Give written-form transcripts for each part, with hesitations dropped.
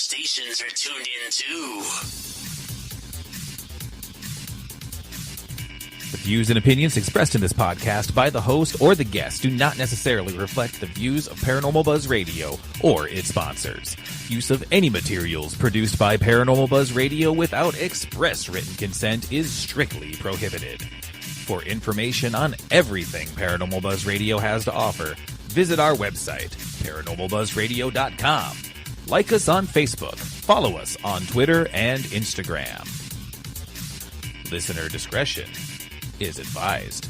stations are tuned in too. The views and opinions expressed in this podcast by the host or the guest do not necessarily reflect the views of Paranormal Buzz Radio or its sponsors. Use of any materials produced by Paranormal Buzz Radio without express written consent is strictly prohibited. For information on everything Paranormal Buzz Radio has to offer, visit our website, paranormalbuzzradio.com. Like us on Facebook, follow us on Twitter and Instagram. Listener discretion is advised.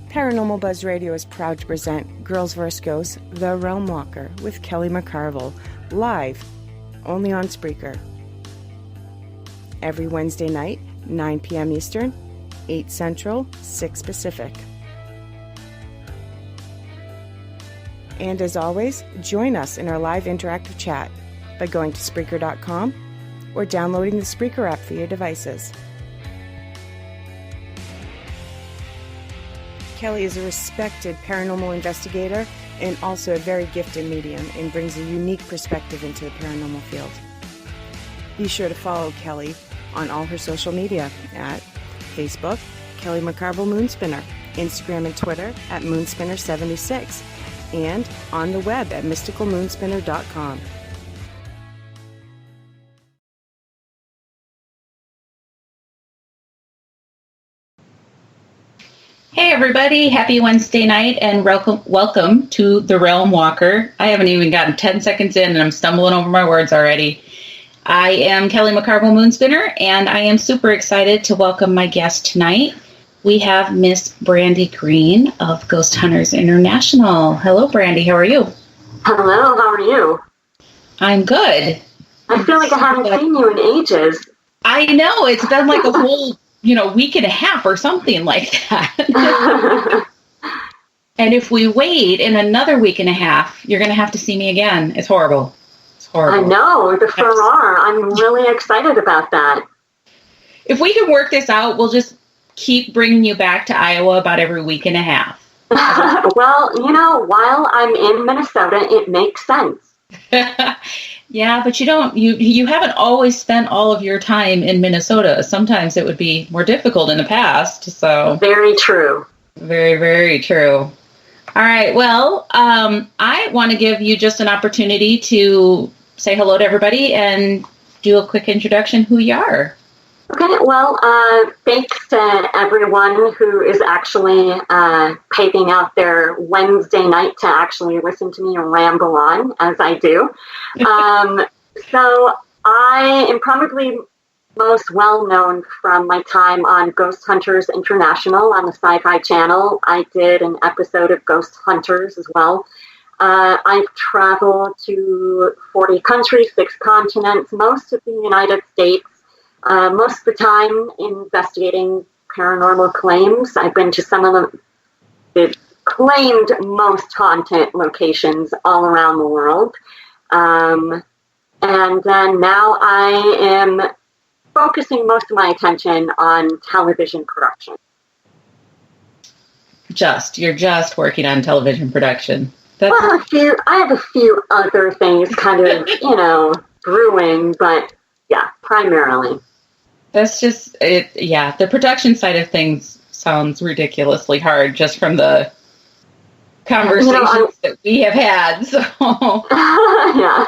Paranormal Buzz Radio is proud to present Girls vs. Ghosts, The Realm Walker with Kelly McCarville, live, only on Spreaker. Every Wednesday night, 9 p.m. Eastern, 8 Central, 6 Pacific. And as always, join us in our live interactive chat by going to Spreaker.com or downloading the Spreaker app for your devices. Kelly is a respected paranormal investigator and also a very gifted medium and brings a unique perspective into the paranormal field. Be sure to follow Kelly on all her social media at Facebook, Kelly McCarville Moonspinner, Instagram and Twitter at Moonspinner76, and on the web at mysticalmoonspinner.com. Hey everybody, happy Wednesday night and welcome to The Realm Walker. I haven't even gotten 10 seconds in and I'm stumbling over my words already. I am Kelly McCarville Moonspinner and I am super excited to welcome my guest tonight. We have Miss Brandy Green of Ghost Hunters International. Hello Brandy, how are you? Hello, how are you? I'm good. I feel like I haven't seen you in ages. I know, it's been like a whole week and a half or something like that. And if we wait in another week and a half, you're going to have to see me again. It's horrible. It's horrible. I know, the furore. I'm really excited about that. If we can work this out, we'll just keep bringing you back to Iowa about every week and a half. Well, while I'm in Minnesota, it makes sense. Yeah, but you haven't always spent all of your time in Minnesota. Sometimes it would be more difficult in the past. So very true. Very, very true. All right. Well, I want to give you just an opportunity to say hello to everybody and do a quick introduction who you are. Okay. Well, thanks to everyone who is actually paving out their Wednesday night to actually listen to me ramble on, as I do. So I am probably most well known from my time on Ghost Hunters International on the Sci-Fi Channel. I did an episode of Ghost Hunters as well. I've traveled to 40 countries, 6 continents, most of the United States. Most of the time investigating paranormal claims. I've been to some of the claimed most haunted locations all around the world. And then now I am focusing most of my attention on television production. You're just working on television production. I have a few other things kind of, brewing, but yeah, primarily. That's just it. Yeah, the production side of things sounds ridiculously hard just from the conversations that we have had. So yeah.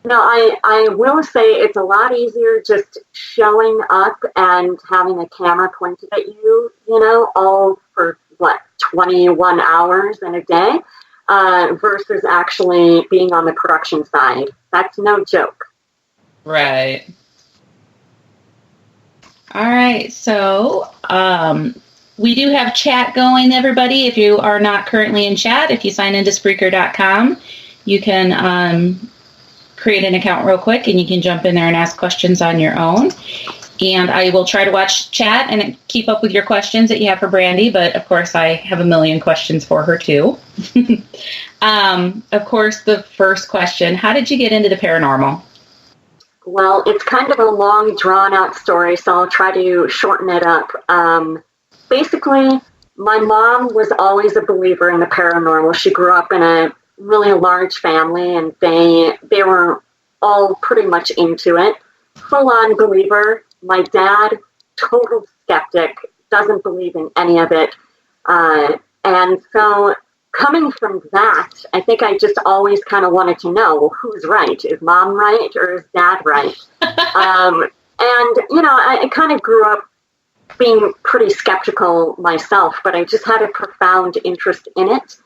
No, I will say it's a lot easier just showing up and having a camera pointed at you, all for 21 hours in a day, versus actually being on the production side. That's no joke. Right. All right, so we do have chat going, everybody. If you are not currently in chat, if you sign into Spreaker.com, you can create an account real quick, and you can jump in there and ask questions on your own. And I will try to watch chat and keep up with your questions that you have for Brandy, but of course I have a million questions for her too. Of course, the first question, how did you get into the paranormal? Well, it's kind of a long, drawn-out story, so I'll try to shorten it up. Basically, my mom was always a believer in the paranormal. She grew up in a really large family, and they were all pretty much into it. Full-on believer. My dad, total skeptic, doesn't believe in any of it. And so coming from that, I think I just always kind of wanted to know, well, who's right? Is mom right or is dad right? And, I kind of grew up being pretty skeptical myself, but I just had a profound interest in it.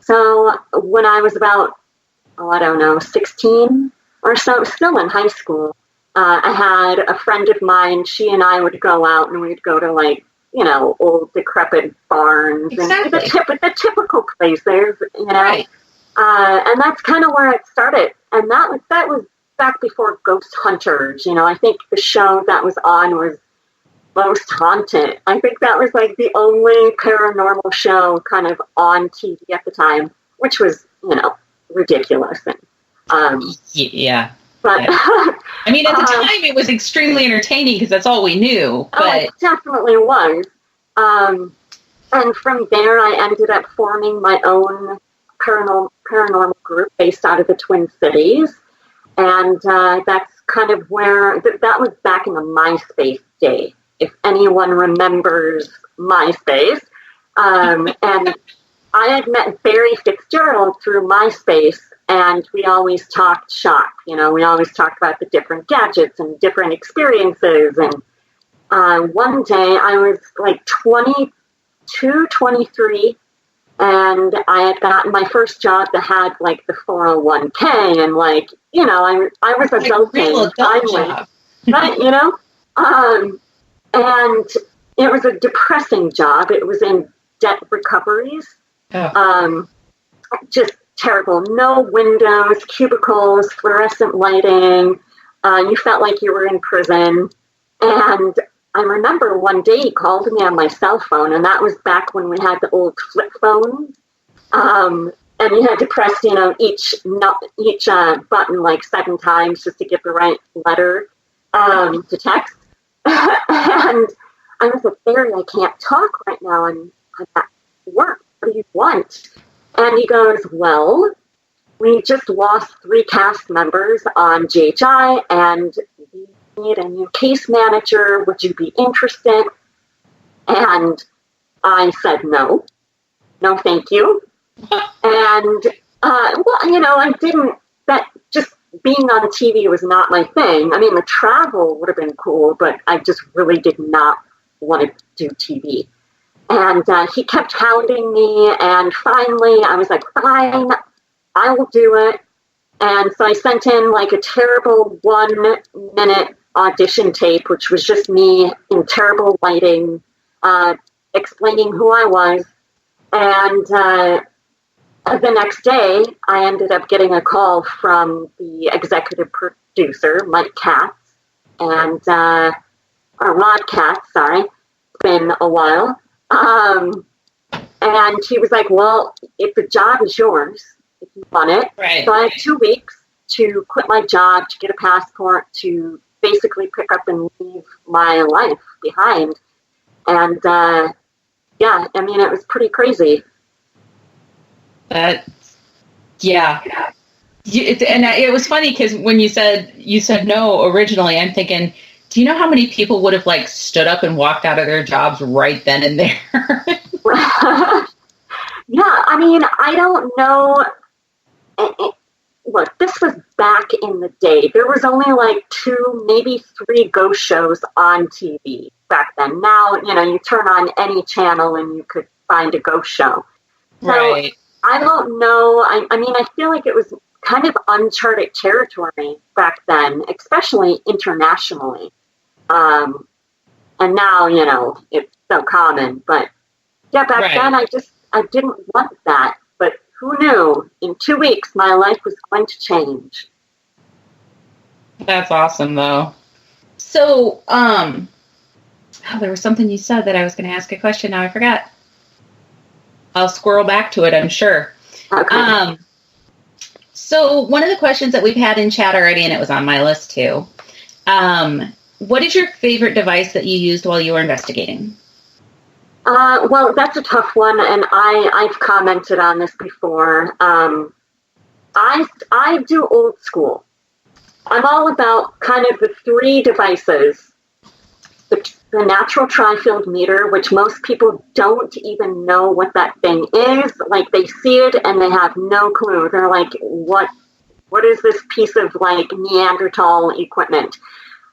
So when I was about, 16 or so, still in high school, I had a friend of mine. She and I would go out and we'd go to old decrepit barns. Exactly. And the typical places, Right. And that's kind of where it started. And that was back before Ghost Hunters. I think the show that was on was Most Haunted. I think that was like the only paranormal show kind of on TV at the time, which was, ridiculous. And, Yeah. But yeah. I mean, at the time, it was extremely entertaining because that's all we knew. But it definitely was. And from there, I ended up forming my own paranormal group based out of the Twin Cities. And that's kind of where, that was back in the MySpace day, if anyone remembers MySpace. And I had met Barry Fitzgerald through MySpace, and we always talked shop. We always talked about the different gadgets and different experiences. And one day I was like 22, 23, and I had gotten my first job that had like the 401k, and I was adulting finally, right? And it was a depressing job. It was in debt recoveries. Oh. Just terrible. No windows, cubicles, fluorescent lighting. You felt like you were in prison. And I remember one day he called me on my cell phone, and that was back when we had the old flip phones. And you had to press, each button like 7 times just to get the right letter to text. And I was like, Barry, I can't talk right now, and I'm at work. What do you want? And he goes, well, we just lost 3 cast members on GHI, and we need a new case manager. Would you be interested? And I said, no, thank you. And, I didn't, that just being on TV was not my thing. I mean, the travel would have been cool, but I just really did not want to do TV. And he kept hounding me, and finally I was like, fine, I will do it. And so I sent in like a terrible 1-minute audition tape, which was just me in terrible lighting, explaining who I was. And the next day, I ended up getting a call from the executive producer, Mike Katz, or Rod Katz, sorry. It's been a while. And he was like, well, if the job is yours, if you want it. Right. So I had 2 weeks to quit my job, to get a passport, to basically pick up and leave my life behind. And, it was pretty crazy. And it was funny because when you said no originally, I'm thinking, do you know how many people would have stood up and walked out of their jobs right then and there? Yeah, I mean, I don't know. Look, this was back in the day. There was only 2, maybe 3 ghost shows on TV back then. Now, you turn on any channel and you could find a ghost show. So right. I don't know. I mean, I feel like it was kind of uncharted territory back then, especially internationally. And now, it's so common. But yeah, back then I didn't want that. But who knew? In 2 weeks, my life was going to change. That's awesome, though. So, there was something you said that I was going to ask a question. Now I forgot. I'll squirrel back to it, I'm sure. Okay. So one of the questions that we've had in chat already, and it was on my list too, what is your favorite device that you used while you were investigating? Well, that's a tough one, and I've commented on this before. I do old school. I'm all about kind of the three devices. The natural tri-field meter, which most people don't even know what that thing is. Like, they see it and they have no clue. They're like, what is this piece of, like, Neanderthal equipment?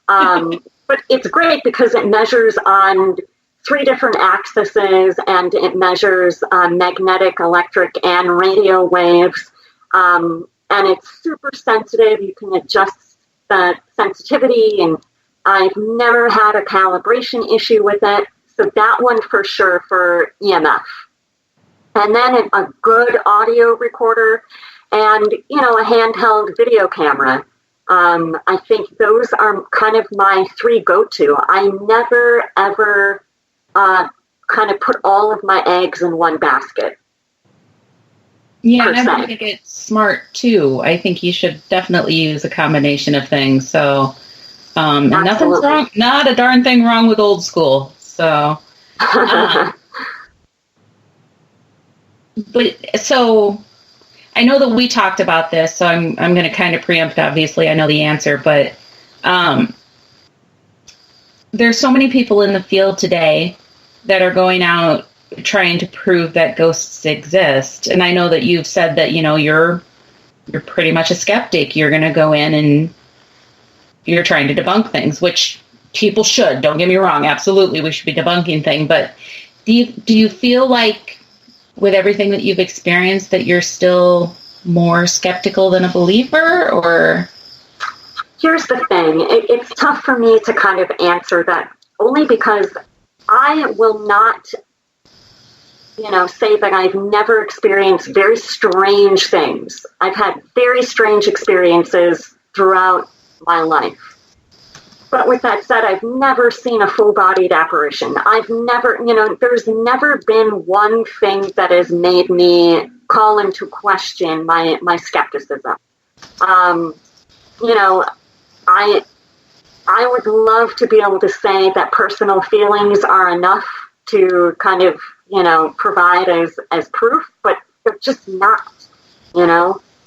But it's great because it measures on 3 different axes, and it measures magnetic, electric, and radio waves. And it's super sensitive. You can adjust the sensitivity, and I've never had a calibration issue with it. So that one for sure for EMF. And then a good audio recorder and, a handheld video camera. I think those are kind of my 3 go-to. I never, ever kind of put all of my eggs in one basket. Yeah, and I think it's smart too. I think you should definitely use a combination of things. So, nothing's wrong, not a darn thing wrong with old school. So, but so I know that we talked about this, so I'm going to kind of preempt. Obviously, I know the answer, but there's so many people in the field today that are going out trying to prove that ghosts exist. And I know that you've said that, you're pretty much a skeptic. You're going to go in and you're trying to debunk things, which people should. Don't get me wrong. Absolutely, we should be debunking things. But do you feel like with everything that you've experienced that you're still more skeptical than a believer, or? Here's the thing. It's tough for me to kind of answer that, only because I will not, say that I've never experienced very strange things. I've had very strange experiences throughout my life. But with that said, I've never seen a full-bodied apparition. I've never, there's never been one thing that has made me call into question my skepticism. I would love to be able to say that personal feelings are enough to kind of, provide as proof, but they're just not,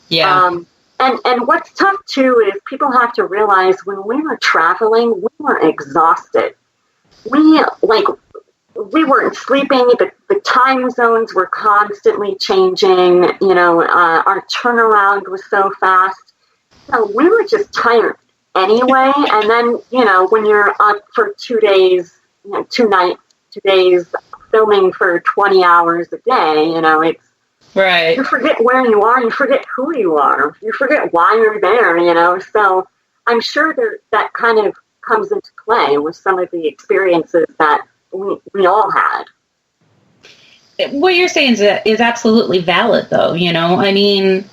Yeah. And what's tough too is people have to realize when we were traveling, we were exhausted. We weren't sleeping. The time zones were constantly changing. Our turnaround was so fast. So we were just tired anyway. And then, when you're up for 2 days, 2 nights, 2 days, filming for 20 hours a day, it's, right. You forget where you are, you forget who you are, you forget why you're there, so I'm sure that kind of comes into play with some of the experiences that we all had. What you're saying is absolutely valid, though. I mean,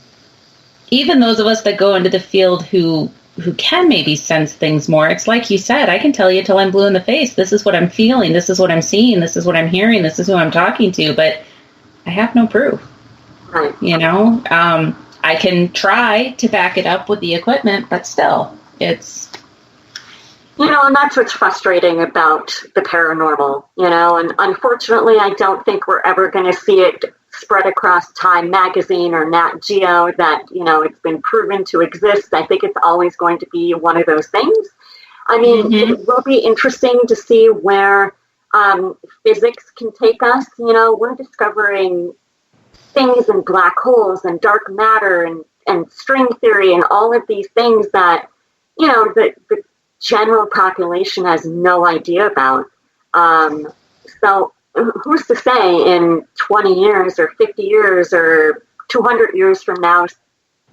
even those of us that go into the field who can maybe sense things more, it's like you said, I can tell you till I'm blue in the face, this is what I'm feeling, this is what I'm seeing, this is what I'm hearing, this is who I'm talking to, but I have no proof. Right. I can try to back it up with the equipment, but still, it's... and that's what's frustrating about the paranormal, and unfortunately, I don't think we're ever going to see it spread across Time Magazine or Nat Geo that, it's been proven to exist. I think it's always going to be one of those things. I mean, It will be interesting to see where physics can take us. We're discovering things in black holes and dark matter and string theory and all of these things that, the general population has no idea about. So who's to say in 20 years or 50 years or 200 years from now,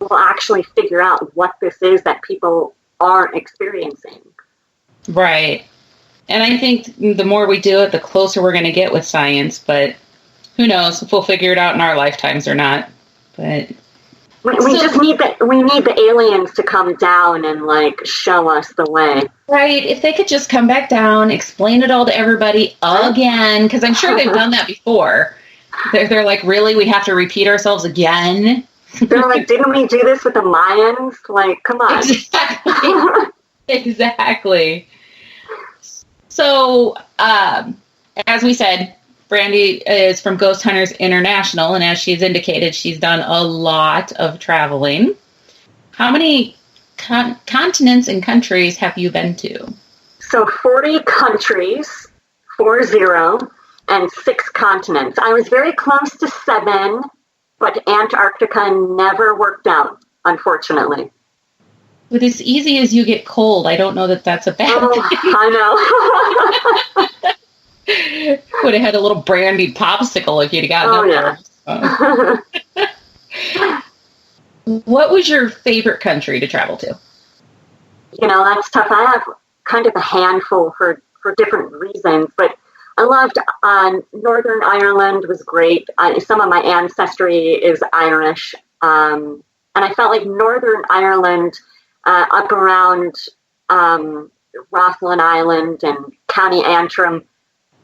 we'll actually figure out what this is that people are experiencing. Right. And I think the more we do it, the closer we're going to get with science, but who knows if we'll figure it out in our lifetimes or not. But we just need the aliens to come down and show us the way. Right. If they could just come back down, explain it all to everybody again, because I'm sure they've done that before. They're like, really? We have to repeat ourselves again? They're like, didn't we do this with the Mayans? Like, come on. Exactly. Exactly. So, as we said, Brandy is from Ghost Hunters International, and as she's indicated, she's done a lot of traveling. How many continents and countries have you been to? So 40 countries, 40, and 6 continents. I was very close to 7, but Antarctica never worked out, unfortunately. With as easy as you get cold, I don't know that that's a bad thing. I know. Would have had a little brandy popsicle if you'd gotten up there. What was your favorite country to travel to? You know, that's tough. I have kind of a handful for different reasons, but I loved Northern Ireland was great. Some of my ancestry is Irish. And I felt like Northern Ireland, up around Rathlin Island and County Antrim,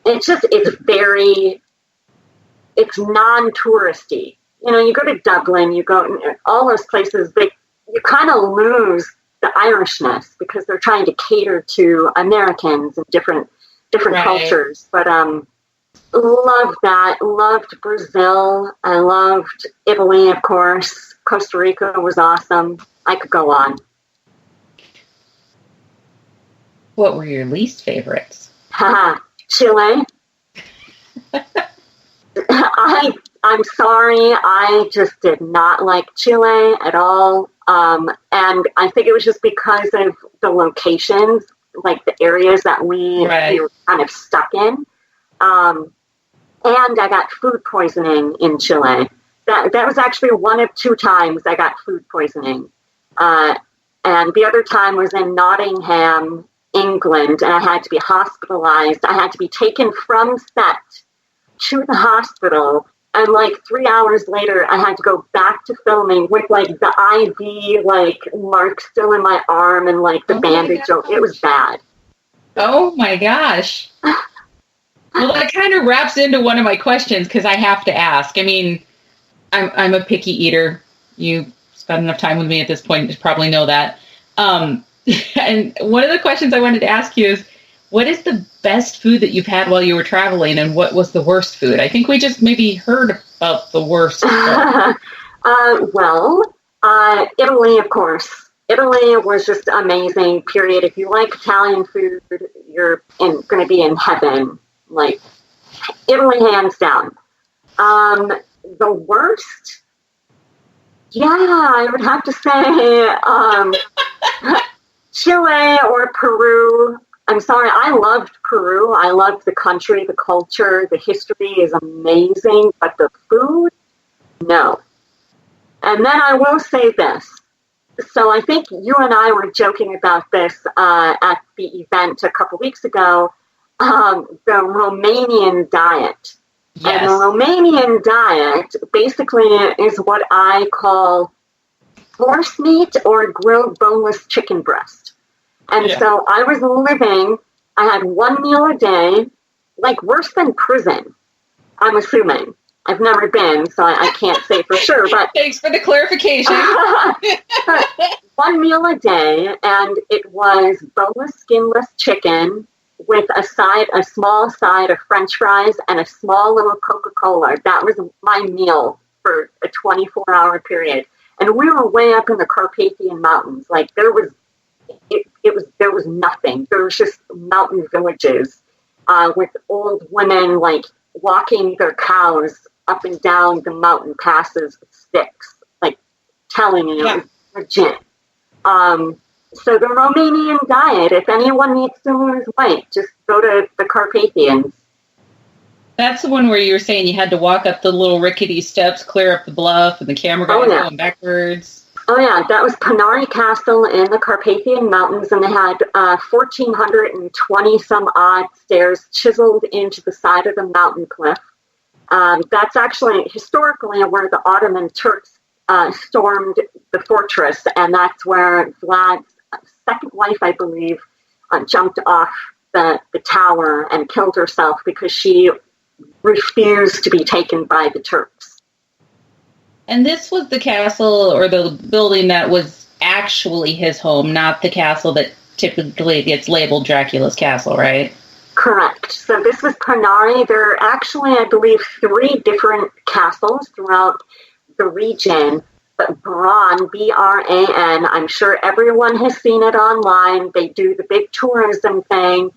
it's non-touristy. You know, you go to Dublin, you go all those places, but you kind of lose the Irishness because they're trying to cater to Americans and different right. cultures. But loved that. Loved Brazil. I loved Italy, of course. Costa Rica was awesome. I could go on. What were your least favorites? Chile. I'm sorry, I just did not like Chile at all. And I think it was just because of the locations, like the areas that we were kind of stuck in. And I got food poisoning in Chile. That was actually one of 2 times I got food poisoning. And the other time was in Nottingham, England, and I had to be hospitalized. I had to be taken from set to the hospital, and like 3 hours later, I had to go back to filming with like the IV like mark still in my arm and like the bandage. It was bad. Oh my gosh. Well, that kind of wraps into one of my questions because I have to ask. I mean, I'm a picky eater. You spent enough time with me at this point to probably know that. And one of the questions I wanted to ask you is, what is the best food that you've had while you were traveling, and what was the worst food? I think we just maybe heard about the worst. Italy, of course. Italy was just amazing, period. If you like Italian food, you're going to be in heaven. Like, Italy, hands down. The worst? Yeah, I would have to say Chile or Peru. I'm sorry, I loved Peru. I loved the country, the culture, the history is amazing, but the food, no. And then I will say this. So I think you and I were joking about this at the event a couple weeks ago, the Romanian diet. Yes. And the Romanian diet basically is what I call horse meat or grilled boneless chicken breast. And so I was I had 1 meal a day, like worse than prison, I'm assuming. I've never been, so I can't say for sure. But thanks for the clarification. 1 meal a day, and it was boneless, skinless chicken with a small side of French fries and a small little Coca-Cola. That was my meal for a 24-hour period. And we were way up in the Carpathian Mountains. Like there was nothing. There was just mountain villages with old women like walking their cows up and down the mountain passes with sticks, like telling you it was legit. So the Romanian diet, if anyone needs to lose weight, just go to the Carpathians. That's the one where you were saying you had to walk up the little rickety steps, clear up the bluff, and the camera going backwards. Oh, yeah. That was Panari Castle in the Carpathian Mountains, and they had 1,420-some-odd stairs chiseled into the side of the mountain cliff. That's actually historically where the Ottoman Turks stormed the fortress, and that's where Vlad's second wife, I believe, jumped off the tower and killed herself because she refused to be taken by the Turks. And this was the castle or the building that was actually his home, not the castle that typically gets labeled Dracula's castle, right? Correct. So this was Pranari. There are actually, I believe, 3 different castles throughout the region. But Bran, B-R-A-N, I'm sure everyone has seen it online. They do the big tourism thing.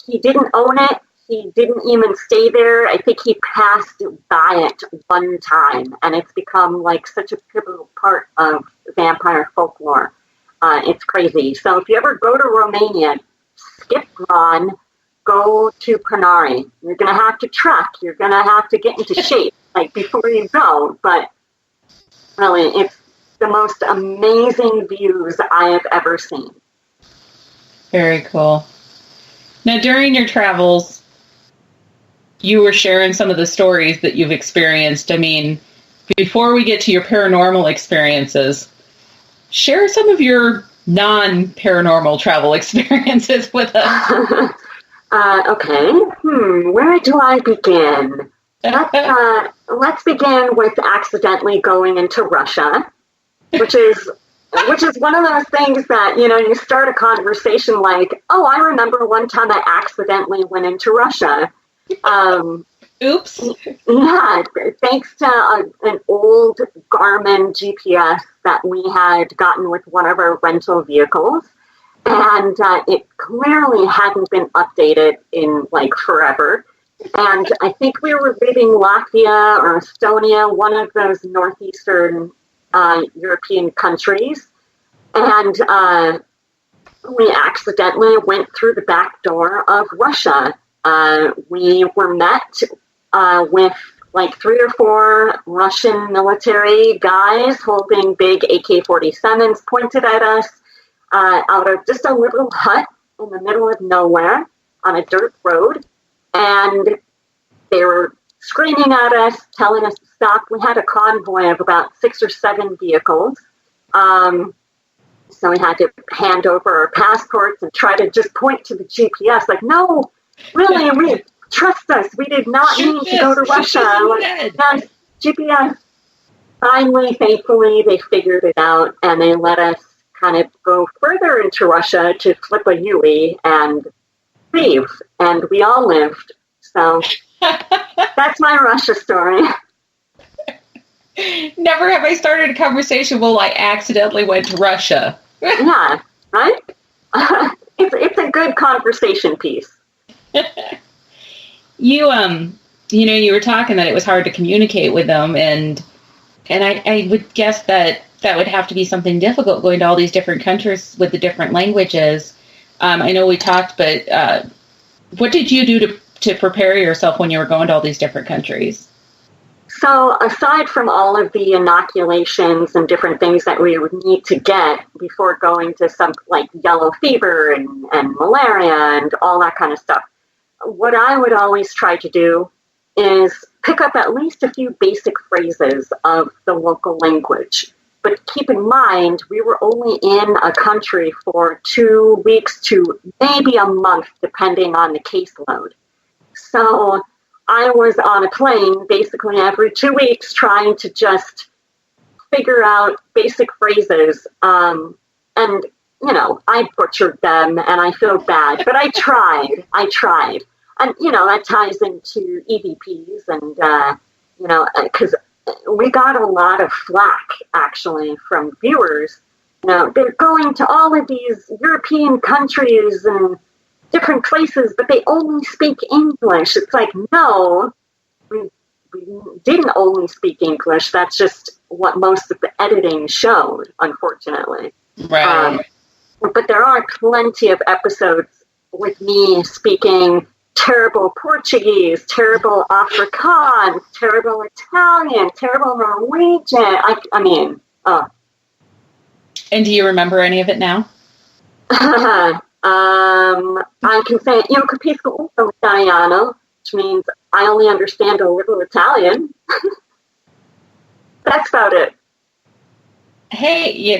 He didn't own it. He didn't even stay there. I think he passed by it one time, and it's become like such a pivotal part of vampire folklore. It's crazy. So if you ever go to Romania, skip Bran, go to Pranari. You're going to have to trek. You're going to have to get into shape like before you go. But really, it's the most amazing views I have ever seen. Very cool. Now, during your travels, you were sharing some of the stories that you've experienced. I mean, before we get to your paranormal experiences, share some of your non-paranormal travel experiences with us. Okay. Where do I begin? Let's begin with accidentally going into Russia, which is one of those things that, you start a conversation like, oh, I remember one time I accidentally went into Russia. Oops. Yeah, thanks to an old Garmin GPS that we had gotten with one of our rental vehicles. And it clearly hadn't been updated in like forever. And I think we were leaving Latvia or Estonia, one of those northeastern European countries. And we accidentally went through the back door of Russia. We were met with like 3 or 4 Russian military guys holding big AK-47s pointed at us out of just a little hut in the middle of nowhere on a dirt road. And they were screaming at us, telling us to stop. We had a convoy of about 6 or 7 vehicles. So we had to hand over our passports and try to just point to the GPS. Like, no, really, trust us. We did not mean to go to Russia. Like, GPS. Finally, thankfully, they figured it out, and they let us kind of go further into Russia to flip a U-ey and leave. And we all lived. So that's my Russia story. Never have I started a conversation, well, I accidentally went to Russia. Yeah, right? It's a good conversation piece. You were talking that it was hard to communicate with them, and I would guess that would have to be something difficult going to all these different countries with the different languages. I know we talked, but what did you do to prepare yourself when you were going to all these different countries? So aside from all of the inoculations and different things that we would need to get before going to some like yellow fever and malaria and all that kind of stuff, what I would always try to do is pick up at least a few basic phrases of the local language. But keep in mind, we were only in a country for 2 weeks to maybe a month, depending on the caseload. So I was on a plane basically every 2 weeks trying to just figure out basic phrases. And, I butchered them and I feel bad, but I tried. And, that ties into EVPs and, because we got a lot of flack, actually, from viewers. They're going to all of these European countries and different places, but they only speak English. It's like, no, we didn't only speak English. That's just what most of the editing showed, unfortunately. Right. But there are plenty of episodes with me speaking terrible Portuguese, terrible Afrikaans, terrible Italian, terrible Norwegian. And do you remember any of it now? I can say, io capisco un po' italiano, which means I only understand a little Italian. That's about it. Hey,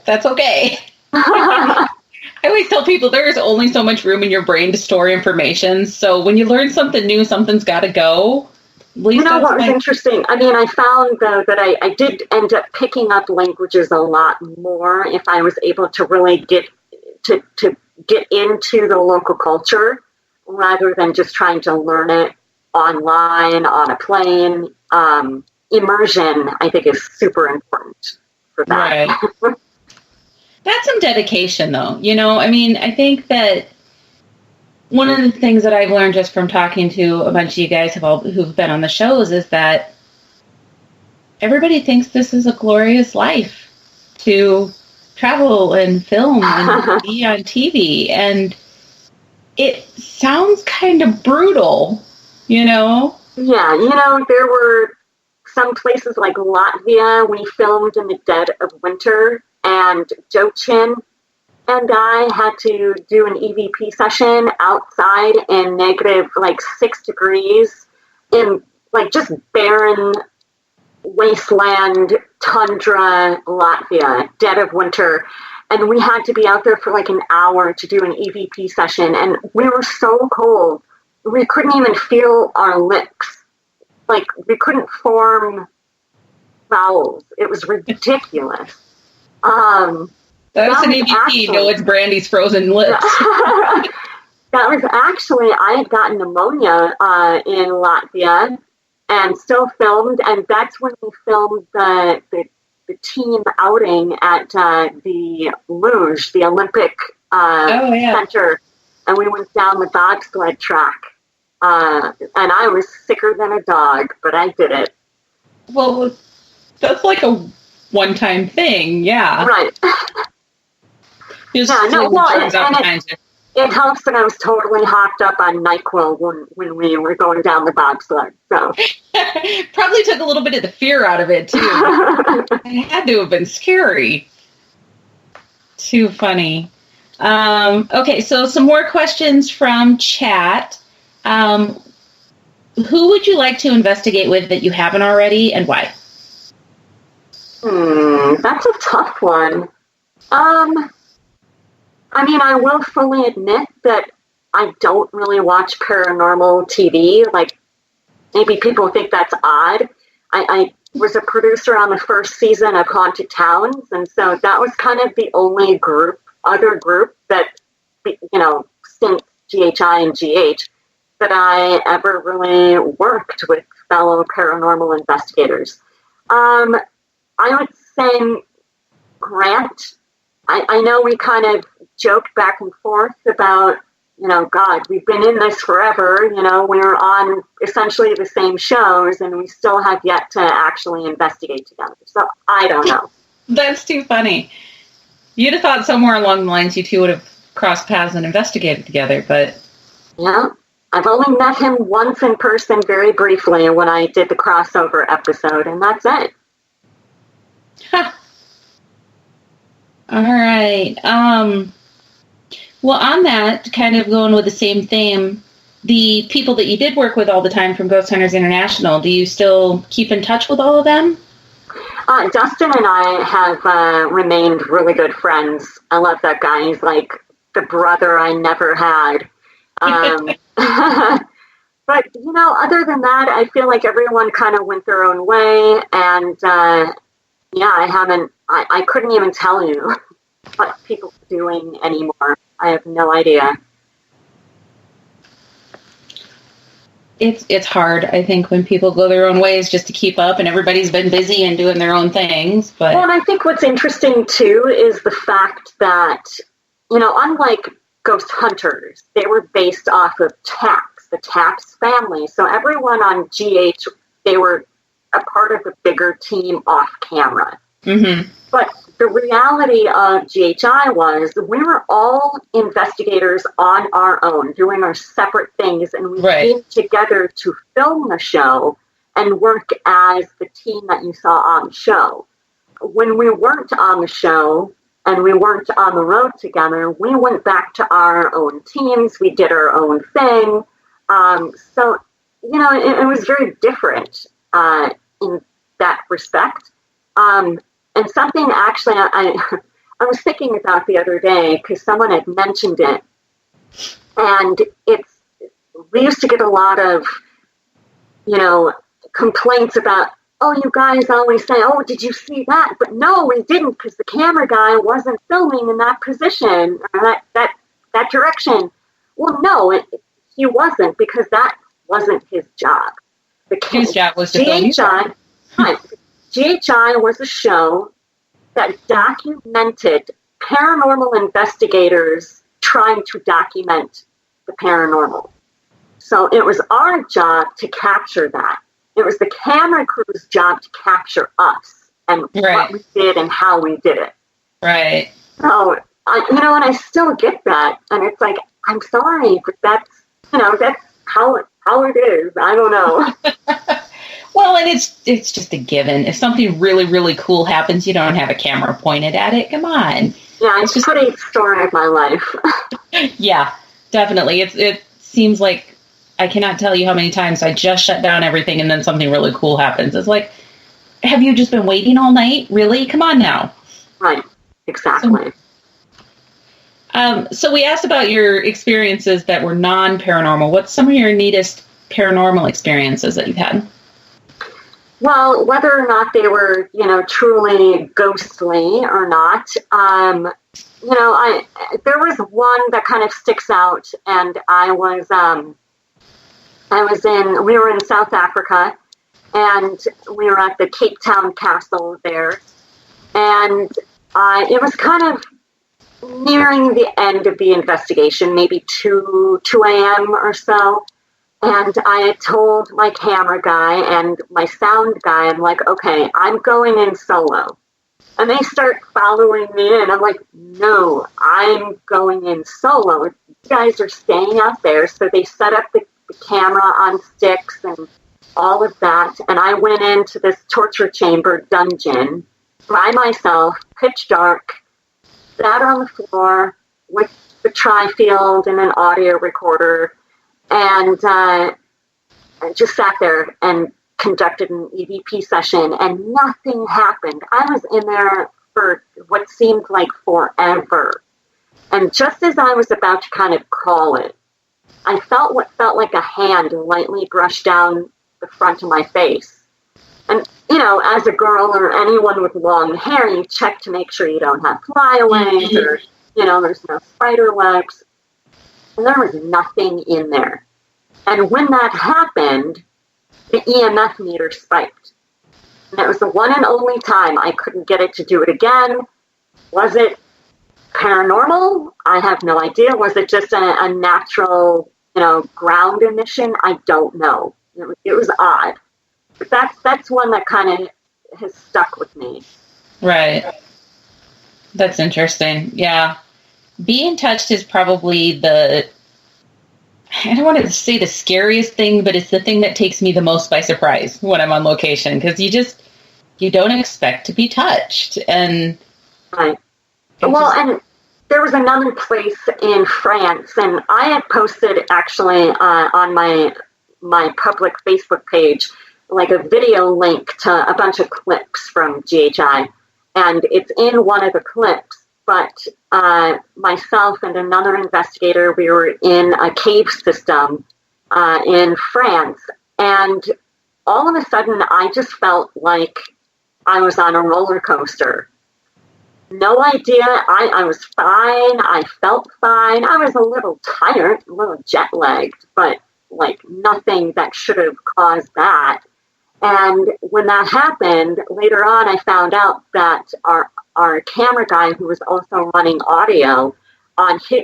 that's okay. I always tell people there's only so much room in your brain to store information. So when you learn something new, something's got to go. You know what was interesting? I mean, I found, though, that I did end up picking up languages a lot more if I was able to really get into the local culture rather than just trying to learn it online, on a plane. Immersion, I think, is super important for that. Right. That's some dedication, though. You know, I mean, I think that one of the things that I've learned just from talking to a bunch of you guys who've been on the shows is that everybody thinks this is a glorious life to travel and film and be on TV. And it sounds kind of brutal, you know? Yeah, you know, there were some places like Latvia, we filmed in the dead of winter, and Jochin and I had to do an EVP session outside in negative, 6 degrees in, just barren wasteland, tundra, Latvia, dead of winter. And we had to be out there for an hour to do an EVP session. And we were so cold. We couldn't even feel our lips. We couldn't form vowels. It was ridiculous. That's an EVP. No, it's Brandy's frozen lips. That was actually, I had gotten pneumonia in Latvia and still filmed. And that's when we filmed the team outing at the luge, the Olympic Center. And we went down the bobsled track. And I was sicker than a dog, but I did it. Well, that's like a one-time thing, yeah. Right. It helps that I was totally hopped up on NyQuil when we were going down the bobsled. So probably took a little bit of the fear out of it too. It had to have been scary. Too funny. Okay, so some more questions from chat. Who would you like to investigate with that you haven't already, and why? That's a tough one. I mean, I will fully admit that I don't really watch paranormal TV. Maybe people think that's odd. I was a producer on the first season of Haunted Towns, and so that was kind of the only other group that, since GHI and GH, that I ever really worked with fellow paranormal investigators. I would say Grant. I know we kind of joked back and forth about, God, we've been in this forever. We're on essentially the same shows, and we still have yet to actually investigate together. So I don't know. That's too funny. You'd have thought somewhere along the lines you two would have crossed paths and investigated together, but... Yeah. I've only met him once in person very briefly when I did the crossover episode, and that's it. Huh. All right. Well, on that, kind of going with the same theme, the people that you did work with all the time from Ghost Hunters International, do you still keep in touch with all of them? Dustin and I have remained really good friends. I love that guy. He's like the brother I never had. But, other than that, I feel like everyone kind of went their own way. And, I couldn't even tell you what people are doing anymore. I have no idea. It's hard, I think, when people go their own ways just to keep up, and everybody's been busy and doing their own things. But well, and I think what's interesting, too, is the fact that, unlike Ghost Hunters, they were based off of TAPS, the TAPS family. So everyone on GH, they were a part of a bigger team off camera. Mm-hmm. But the reality of GHI was we were all investigators on our own, doing our separate things, and we came together to film the show and work as the team that you saw on the show. When we weren't on the show and we weren't on the road together, we went back to our own teams. We did our own thing. So, it was very different in that respect. And something actually I was thinking about the other day because someone had mentioned it. And we used to get a lot of, complaints about, oh, you guys always say, oh, did you see that? But no, we didn't, because the camera guy wasn't filming in that position, or that direction. Well, no, he wasn't, because that wasn't his job. His job was to film GHI, right, GHI was a show that documented paranormal investigators trying to document the paranormal. So it was our job to capture that. It was the camera crew's job to capture us and what we did and how we did it. Right. So, and I still get that. And it's like, I'm sorry, but that's how it is. I don't know. Well, and it's just a given. If something really, really cool happens, you don't have a camera pointed at it. Come on. Yeah, it's just a story of my life. Yeah, definitely. It seems like I cannot tell you how many times I just shut down everything and then something really cool happens. It's like, have you just been waiting all night? Really? Come on now. Right. Exactly. So we asked about your experiences that were non-paranormal. What's some of your neatest paranormal experiences that you've had? Well, whether or not they were, truly ghostly or not, there was one that kind of sticks out, and we were in South Africa, and we were at the Cape Town Castle there, and it was kind of nearing the end of the investigation, maybe 2 a.m. or so. And I had told my camera guy and my sound guy, I'm like, okay, I'm going in solo. And they start following me in. I'm like, no, I'm going in solo. You guys are staying out there. So they set up the camera on sticks and all of that. And I went into this torture chamber dungeon by myself, pitch dark, sat on the floor with the tri-field and an audio recorder, and just sat there and conducted an EVP session, and nothing happened. I was in there for what seemed like forever. And just as I was about to kind of call it, I felt what felt like a hand lightly brush down the front of my face. And, as a girl or anyone with long hair, you check to make sure you don't have flyaways or, there's no spider webs. And there was nothing in there. And when that happened, the EMF meter spiked. And it was the one and only time I couldn't get it to do it again. Was it paranormal? I have no idea. Was it just a natural, ground emission? I don't know. It was odd. But that's one that kind of has stuck with me. Right. That's interesting. Yeah. Being touched is probably I don't want to say the scariest thing, but it's the thing that takes me the most by surprise when I'm on location, because you don't expect to be touched. And right. Well, and there was another place in France, and I had posted actually on my public Facebook page like a video link to a bunch of clips from GHI, and it's in one of the clips. But myself and another investigator, we were in a cave system in France, and all of a sudden I just felt like I was on a roller coaster. No idea. I was fine. I felt fine. I was a little tired, a little jet-lagged, but like nothing that should have caused that. And when that happened, later on I found out that our camera guy, who was also running audio,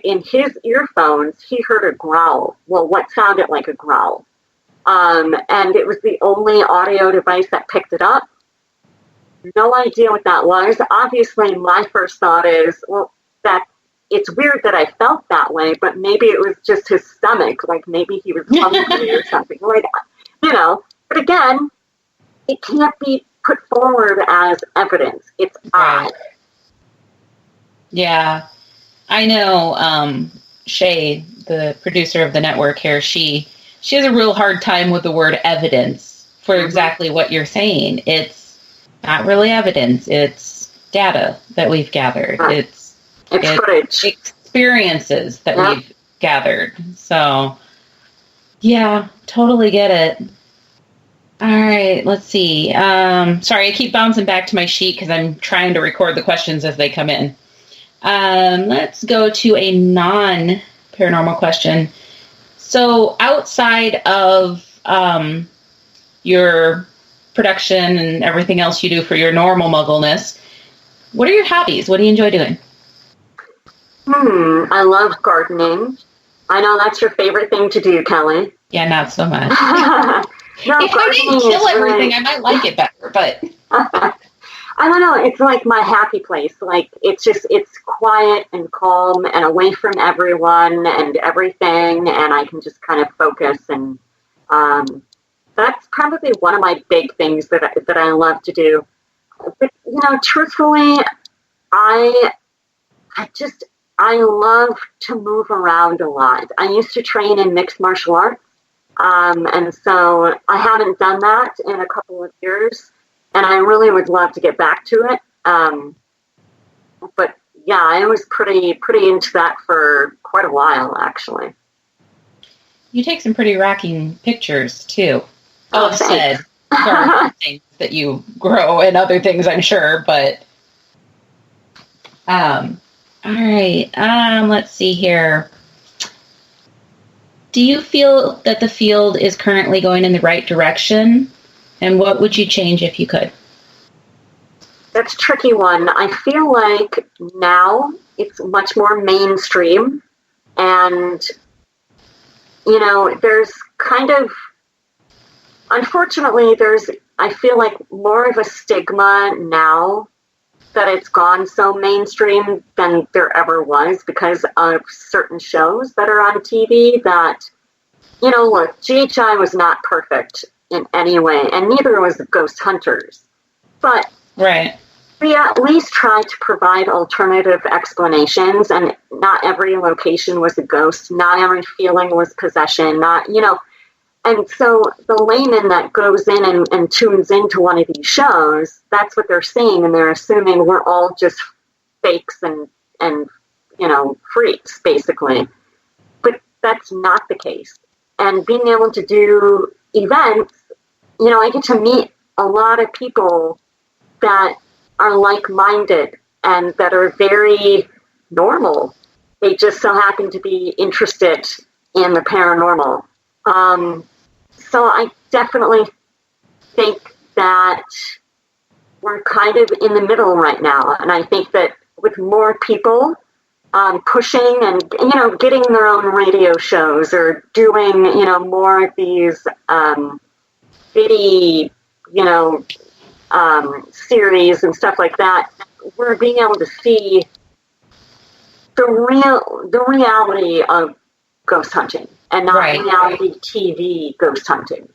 in his earphones, he heard a growl. Well, what sounded like a growl. And it was the only audio device that picked it up. No idea what that was. Obviously, my first thought is, well, that it's weird that I felt that way, but maybe it was just his stomach. Like maybe he was hungry or something like that. But again, it can't be put forward as evidence. It's odd. Yeah. I know Shay, the producer of the network here, she has a real hard time with the word evidence for exactly what you're saying. It's not really evidence. It's data that we've gathered. It's footage. Experiences that we've gathered. So, yeah, totally get it. All right, let's see. Sorry, I keep bouncing back to my sheet because I'm trying to record the questions as they come in. Let's go to a non-paranormal question. So outside of your production and everything else you do for your normal muggleness, what are your hobbies? What do you enjoy doing? I love gardening. I know that's your favorite thing to do, Kelly. Yeah, not so much. No, if I didn't kill everything, I might like it better, but... I don't know. It's like my happy place. Like, it's quiet and calm and away from everyone and everything, and I can just kind of focus. And that's probably one of my big things that I love to do. But, truthfully, I love to move around a lot. I used to train in mixed martial arts. And so I haven't done that in a couple of years, and I really would love to get back to it. But yeah, I was pretty into that for quite a while, actually. You take some pretty rocking pictures too. Oh, said things that you grow and other things, I'm sure, but all right. Let's see here. Do you feel that the field is currently going in the right direction? And what would you change if you could? That's a tricky one. I feel like now it's much more mainstream. And, there's kind of, unfortunately, I feel like more of a stigma now that it's gone so mainstream than there ever was because of certain shows that are on TV that, look, GHI was not perfect in any way, and neither was Ghost Hunters. But right. We at least tried to provide alternative explanations, and not every location was a ghost, not every feeling was possession, and so the layman that goes in and tunes into one of these shows, that's what they're seeing, and they're assuming we're all just fakes and freaks, basically. But that's not the case. And being able to do events, I get to meet a lot of people that are like-minded and that are very normal. They just so happen to be interested in the paranormal. So I definitely think that we're kind of in the middle right now. And I think that with more people pushing and, getting their own radio shows or doing, more of these bitty, series and stuff like that, we're being able to see the reality of ghost hunting. And not reality TV ghost hunting.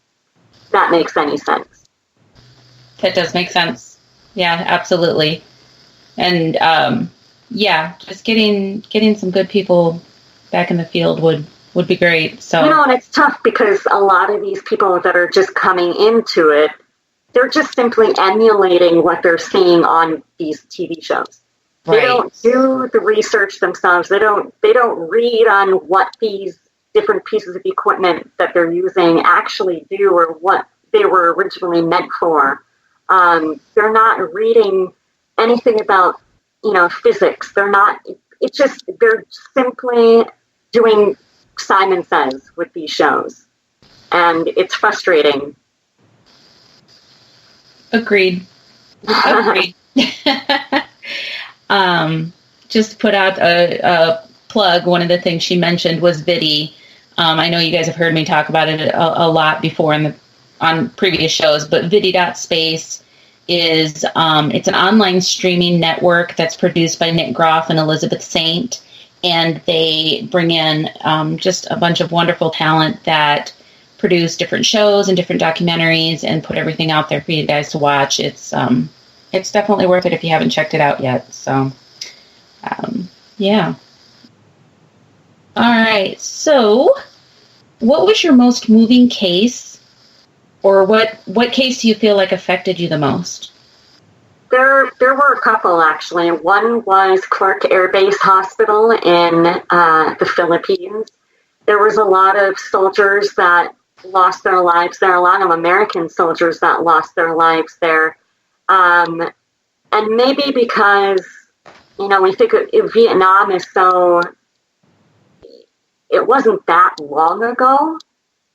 That makes any sense. That does make sense. Yeah, absolutely. And just getting some good people back in the field would be great. So and it's tough because a lot of these people that are just coming into it, they're just simply emulating what they're seeing on these TV shows. Right. They don't do the research themselves. They don't read on what these different pieces of equipment that they're using actually do or what they were originally meant for. They're not reading anything about, physics. They're simply doing Simon Says with these shows. And it's frustrating. Agreed. Just put out a plug. One of the things she mentioned was Vidi. I know you guys have heard me talk about it a lot before on previous shows, but Vidi.space is it's an online streaming network that's produced by Nick Groff and Elizabeth Saint, and they bring in just a bunch of wonderful talent that produce different shows and different documentaries and put everything out there for you guys to watch. It's definitely worth it if you haven't checked it out yet. So, yeah. All right. So, what was your most moving case, or what case do you feel like affected you the most? There were a couple, actually. One was Clark Air Base Hospital in the Philippines. There was a lot of soldiers that lost their lives there, a lot of American soldiers that lost their lives there. And maybe because, we think Vietnam is so, it wasn't that long ago.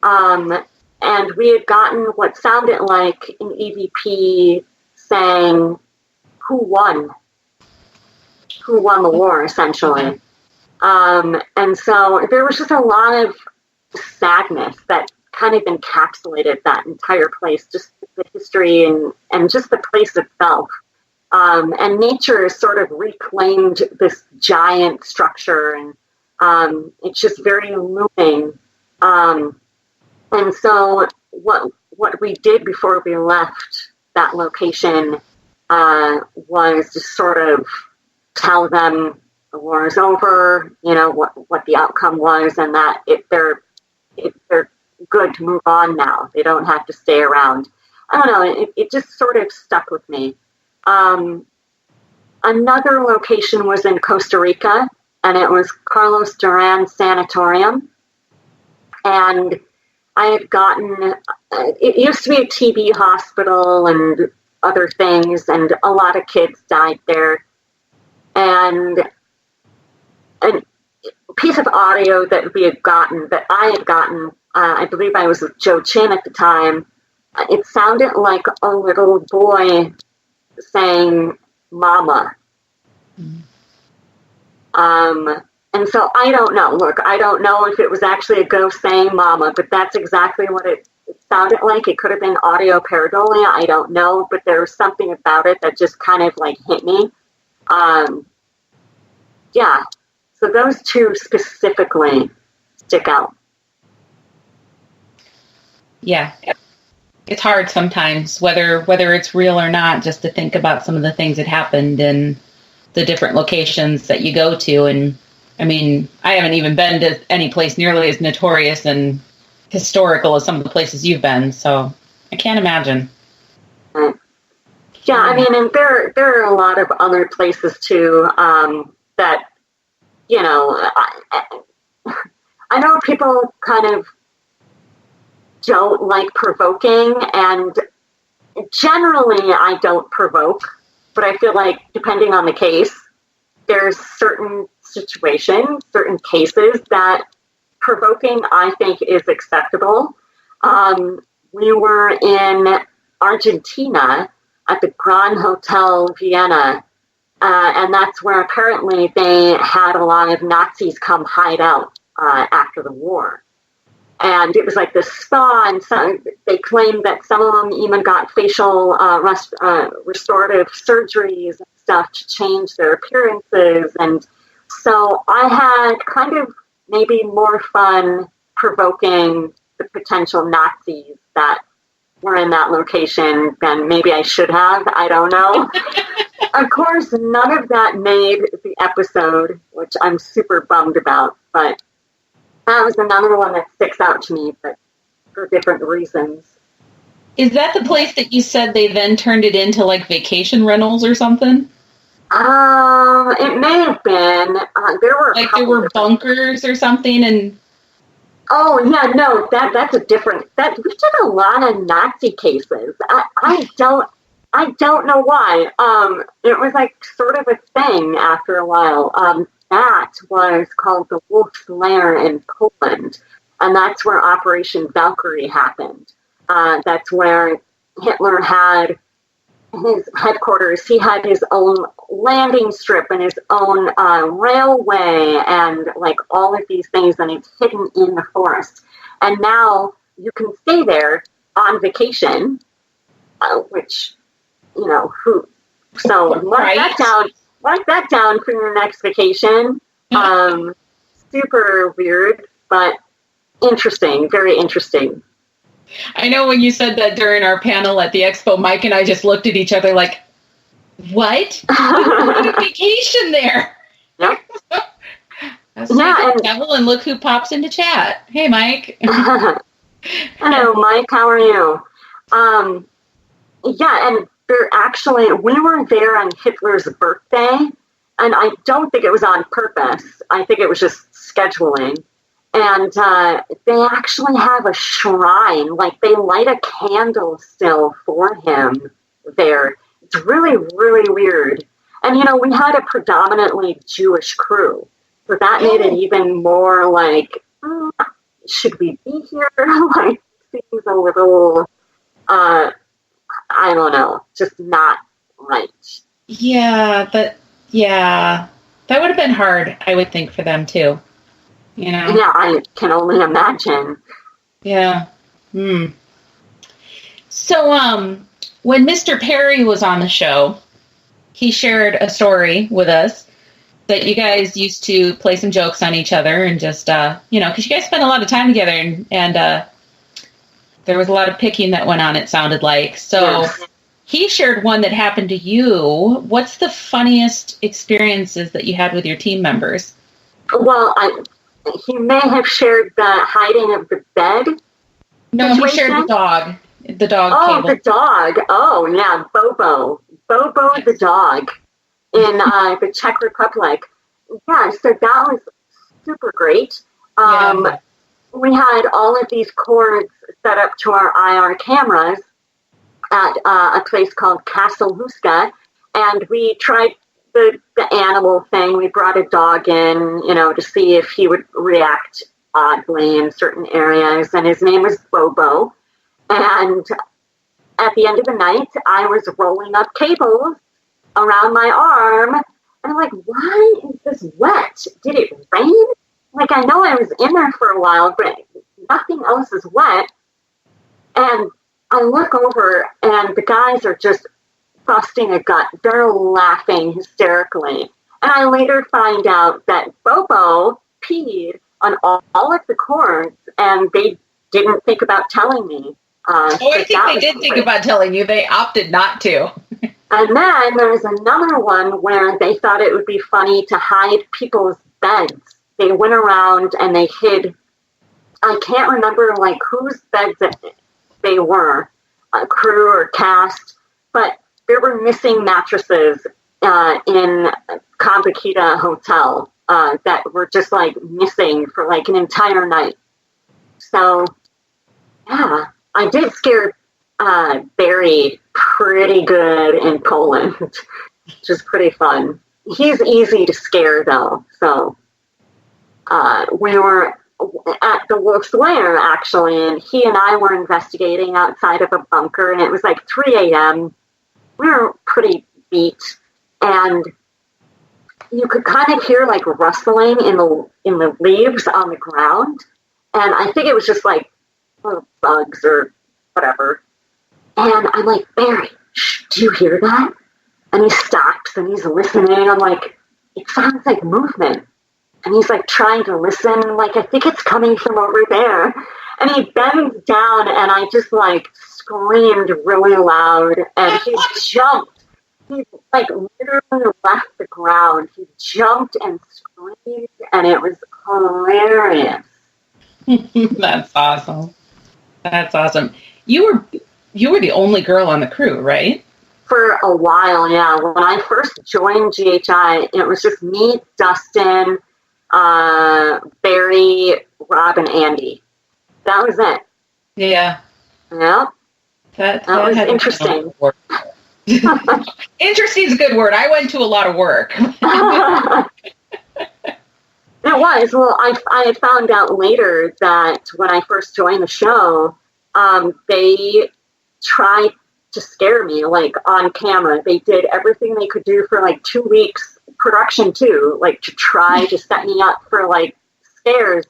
And we had gotten what sounded like an EVP saying, who won the war, essentially. And so there was just a lot of sadness that kind of encapsulated that entire place, just the history and just the place itself. And nature has sort of reclaimed this giant structure, and it's just very moving. And so what we did before we left that location was just sort of tell them the war is over, what the outcome was, and that they're good to move on now. They don't have to stay around. I don't know. It just sort of stuck with me. Another location was in Costa Rica, and it was Carlos Duran Sanatorium. And I had gotten, it used to be a TB hospital and other things, and a lot of kids died there. And a piece of audio that I had gotten, I believe I was with Joe Chin at the time, it sounded like a little boy saying, "Mama." And so I don't know. Look, I don't know if it was actually a ghost saying "Mama," but that's exactly what it sounded like. It could have been audio pareidolia. I don't know, but there was something about it that just kind of like hit me. Yeah. So those two specifically stick out. Yeah. It's hard sometimes, whether it's real or not, just to think about some of the things that happened in the different locations that you go to. And I mean, I haven't even been to any place nearly as notorious and historical as some of the places you've been, so I can't imagine. Yeah, I mean, and there are a lot of other places too that, I know people kind of don't like provoking, and generally I don't provoke, but I feel like depending on the case, there's certain situations, certain cases that provoking, I think, is acceptable. We were in Argentina at the Grand Hotel Vienna, and that's where apparently they had a lot of Nazis come hide out after the war. And it was like the spa, and they claimed that some of them even got facial restorative surgeries and stuff to change their appearances. And so I had kind of maybe more fun provoking the potential Nazis that were in that location than maybe I should have. I don't know. Of course, none of that made the episode, which I'm super bummed about, but that was another one that sticks out to me, but for different reasons. Is that the place that you said they then turned it into like vacation rentals or something? It may have been. There were bunkers or something, and oh yeah, no, that's a different. That we did a lot of Nazi cases. I don't know why. It was like sort of a thing after a while. That was called the Wolf's Lair in Poland, and that's where Operation Valkyrie happened. That's where Hitler had his headquarters. He had his own landing strip and his own railway and like all of these things, and it's hidden in the forest. And now you can stay there on vacation, which, who? So mark that down for your next vacation. Super weird, but interesting, very interesting. I know when you said that during our panel at the expo, Mike and I just looked at each other like, what? What a vacation there. Yep. Devil, and look who pops into chat. Hey, Mike. Hello, Mike. How are you? Yeah, and we were there on Hitler's birthday, and I don't think it was on purpose. I think it was just scheduling. And they actually have a shrine, like they light a candle still for him there. It's really, really weird. And, you know, we had a predominantly Jewish crew, so that made it even more like, should we be here? Like, seems a little, I don't know, just not right. Yeah, that would have been hard, I would think, for them too. You know? Yeah, I can only imagine. Yeah. So, when Mr. Perry was on the show, he shared a story with us that you guys used to play some jokes on each other and just, you know, because you guys spent a lot of time together and there was a lot of picking that went on, it sounded like. So yes. He shared one that happened to you. What's the funniest experiences that you had with your team members? Well, he may have shared the hiding of the bed. No, situation. He shared the dog. The dog cable. The dog. Oh, yeah, Bobo. Bobo yes. The dog in the Czech Republic. Yeah, so that was super great. We had all of these cords set up to our IR cameras at a place called Castle Huska, and we tried the animal thing. We brought a dog in, you know, to see if he would react oddly in certain areas, and his name was Bobo. And at the end of the night, I was rolling up cables around my arm, and I'm like, why is this wet? Did it rain? Like, I know I was in there for a while, but nothing else is wet. And I look over, and the guys are just busting a gut. They're laughing hysterically. And I later find out that Bobo peed on all of the cords, and they didn't think about telling me. I think they did think about telling you. They opted not to. And then there was another one where they thought it would be funny to hide people's beds. They went around and they hid, I can't remember like whose beds they were, crew or cast, but there were missing mattresses in Kambaquita Hotel that were just like missing for like an entire night. So, yeah, I did scare Barry pretty good in Poland, which is pretty fun. He's easy to scare though, so we were at the Wolf's Lair actually, and he and I were investigating outside of a bunker, and it was like 3 a.m. We were pretty beat, and you could kind of hear like rustling in the leaves on the ground, and I think it was just like bugs or whatever. And I'm like, Barry, do you hear that? And he stops and he's listening. I'm like, it sounds like movement. And he's like trying to listen, like, I think it's coming from over there. And he bends down, and I just like screamed really loud, and he jumped. He like literally left the ground. He jumped and screamed, and it was hilarious. That's awesome. That's awesome. You were the only girl on the crew, right? For a while, yeah. When I first joined GHI, it was just me, Dustin, Barry, Rob, and Andy. That was it. Yeah. Yeah. That was interesting. Interesting is a good word. I went to a lot of work. It was. Well, I had found out later that when I first joined the show, they tried to scare me, like, on camera. They did everything they could do for, like, 2 weeks, production too, like, to try to set me up for, like, scares.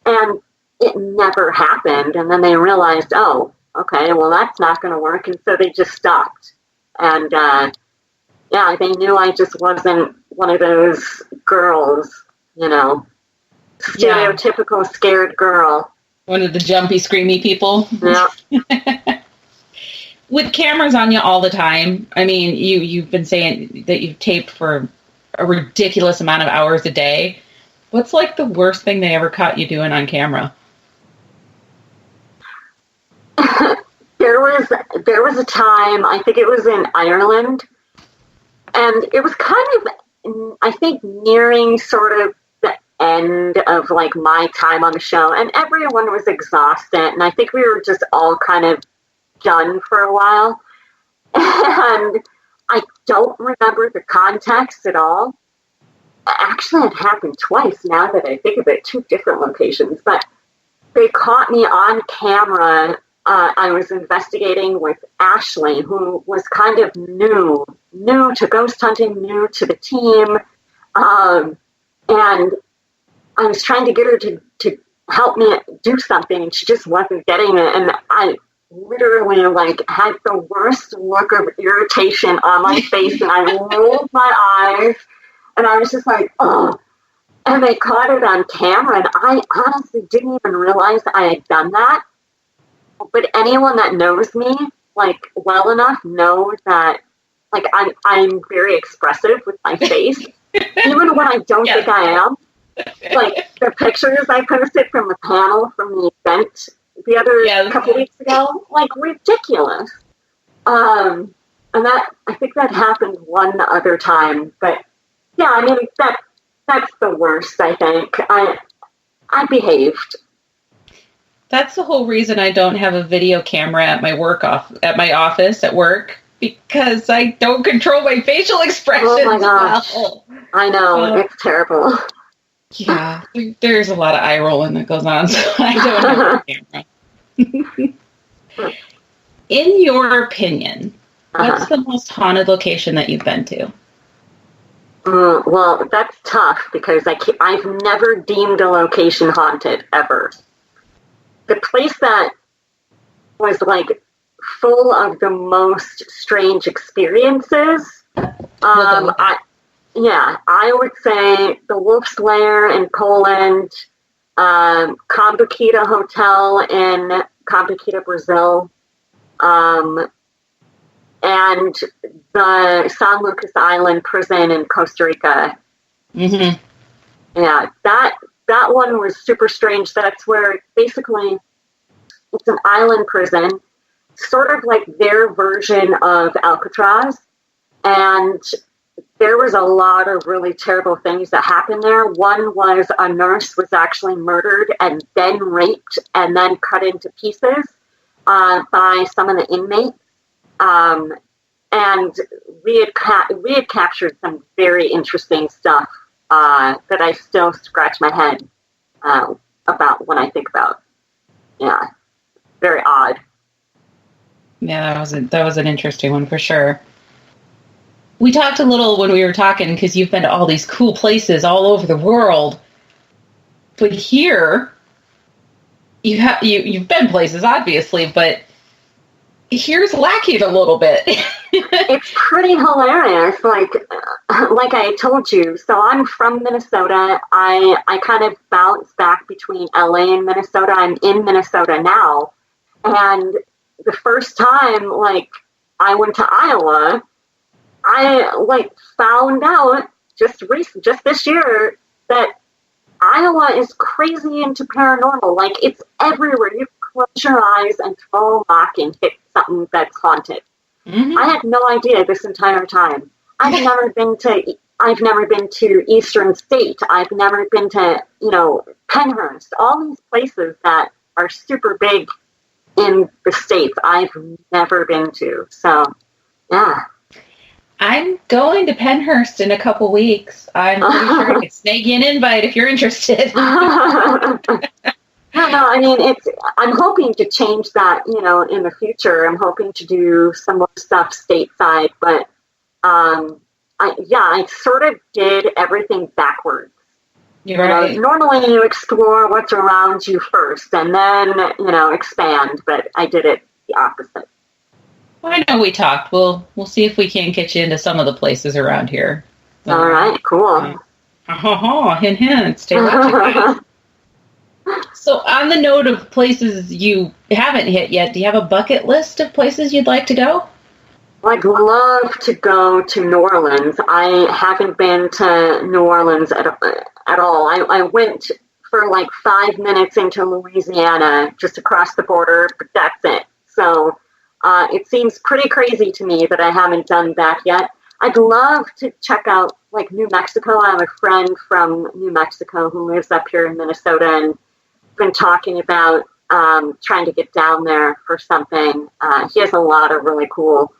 And it never happened. And then they realized, oh, okay, well, that's not going to work. And so they just stopped. And, yeah, they knew I just wasn't one of those girls, you know, stereotypical scared girl. One of the jumpy, screamy people. Yeah. With cameras on you all the time, I mean, you've been saying that you've taped for a ridiculous amount of hours a day. What's like the worst thing they ever caught you doing on camera? There was a time, I think it was in Ireland, and it was kind of, I think, nearing sort of the end of like my time on the show, and everyone was exhausted, and I think we were just all kind of done for a while. And I don't remember the context at all. Actually, it happened twice now that I think of it, 2 different locations, but they caught me on camera. I was investigating with Ashley, who was kind of new to ghost hunting, new to the team. And I was trying to get her to help me do something, and she just wasn't getting it. And I literally like had the worst look of irritation on my face, and I rolled my eyes, and I was just like, oh. And they caught it on camera, and I honestly didn't even realize I had done that. But anyone that knows me, like, well enough knows that, like, I'm very expressive with my face, even when I don't think I am. Like, the pictures I posted from the panel from the event the other couple weeks ago, like, ridiculous. And that, I think that happened one other time. But, yeah, I mean, that's the worst, I think. I behaved. That's the whole reason I don't have a video camera at my office at work, because I don't control my facial expressions. Oh my gosh. Well. I know, it's terrible. Yeah, there's a lot of eye rolling that goes on, so I don't have a camera. In your opinion, what's the most haunted location that you've been to? Well, that's tough, because I've never deemed a location haunted, ever. The place that was, like, full of the most strange experiences, I would say the Wolf's Lair in Poland, Cambuquita Hotel in Cambuquita, Brazil, and the San Lucas Island prison in Costa Rica. Mm-hmm. Yeah, that one was super strange. That's where basically it's an island prison, sort of like their version of Alcatraz. And there was a lot of really terrible things that happened there. One was a nurse was actually murdered and then raped and then cut into pieces by some of the inmates. And we had captured some very interesting stuff that I still scratch my head about when I think about. Yeah, very odd. Yeah, that was an interesting one for sure. We talked a little when we were talking, because you've been to all these cool places all over the world. But here, you've been places, obviously, but here's lacking a little bit. It's pretty hilarious. Like I told you, so I'm from Minnesota. I kind of bounce back between LA and Minnesota. I'm in Minnesota now. And the first time, like, I went to Iowa, I, like, found out just this year that Iowa is crazy into paranormal. Like, it's everywhere. You close your eyes and throw a rock and hit something that's haunted. Mm-hmm. I had no idea this entire time. I've never been to Eastern State. I've never been to, Pennhurst. All these places that are super big in the States, I've never been to. So, yeah. I'm going to Pennhurst in a couple weeks. I'm pretty sure I could snag you an invite if you're interested. No, I mean, I'm hoping to change that, in the future. I'm hoping to do some more stuff stateside, but I sort of did everything backwards. You're right. Normally you explore what's around you first and then, expand, but I did it the opposite. Well, I know we talked. We'll see if we can get you into some of the places around here. All right, cool. Hint, hint. Stay watching. So on the note of places you haven't hit yet, do you have a bucket list of places you'd like to go? I'd love to go to New Orleans. I haven't been to New Orleans at all. I went for like 5 minutes into Louisiana, just across the border, but that's it. So it seems pretty crazy to me that I haven't done that yet. I'd love to check out like New Mexico. I have a friend from New Mexico who lives up here in Minnesota and been talking about trying to get down there for something. He has a lot of really cool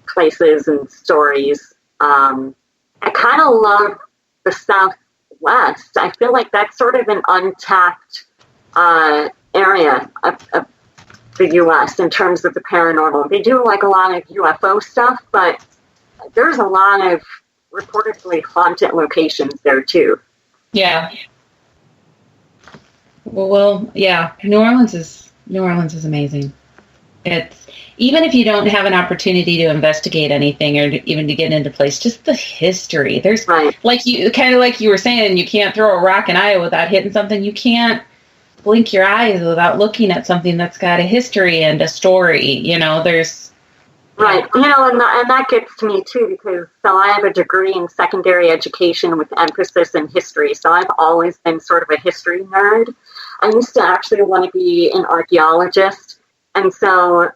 places and stories. I kind of love the Southwest. I feel like that's sort of an untapped area of the U.S. in terms of the paranormal. They do like a lot of UFO stuff, but there's a lot of reportedly haunted locations there too. Yeah. Well, yeah. New Orleans is amazing. It's even if you don't have an opportunity to investigate anything or even to get into place, just the history. There's like you were saying, you can't throw a rock in Iowa without hitting something. You can't blink your eyes without looking at something that's got a history and a story. There's right. And that gets to me too, because so I have a degree in secondary education with emphasis in history. So I've always been sort of a history nerd. I used to actually want to be an archaeologist. And so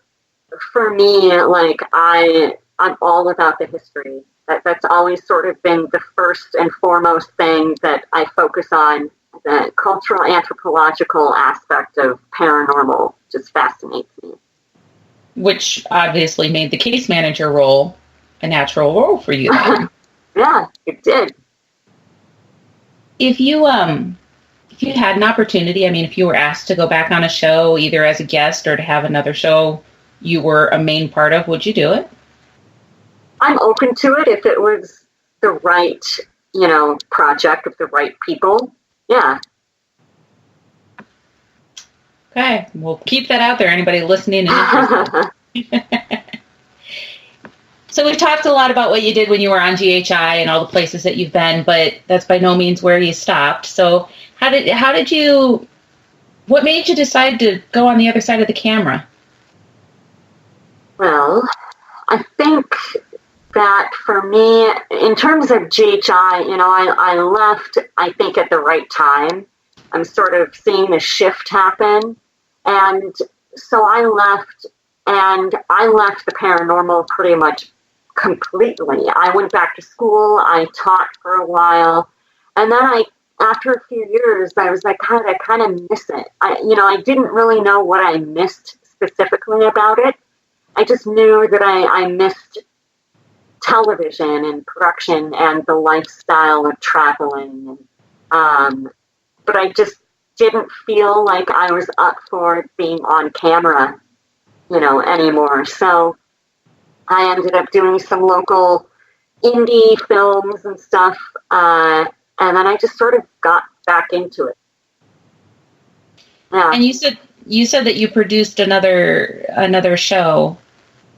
for me, like I'm all about the history. That's always sort of been the first and foremost thing that I focus on. The cultural anthropological aspect of paranormal just fascinates me. Which obviously made the case manager role a natural role for you. Yeah, it did. If you had an opportunity, I mean, if you were asked to go back on a show, either as a guest or to have another show you were a main part of, would you do it? I'm open to it if it was the right, project with the right people. Yeah. Okay, we'll keep that out there. Anybody listening and interested. So we've talked a lot about what you did when you were on GHI and all the places that you've been, but that's by no means where you stopped. So what made you decide to go on the other side of the camera? Well, I think that for me, in terms of GHI, I left, I think, at the right time. I'm sort of seeing a shift happen. And so I left the paranormal pretty much completely. I went back to school. I taught for a while. And then after a few years, I was like, God, I kind of miss it. I didn't really know what I missed specifically about it. I just knew that I missed television and production and the lifestyle of traveling. But I just didn't feel like I was up for being on camera, anymore. So I ended up doing some local indie films and stuff. And then I just sort of got back into it. Yeah. And you said that you produced another show.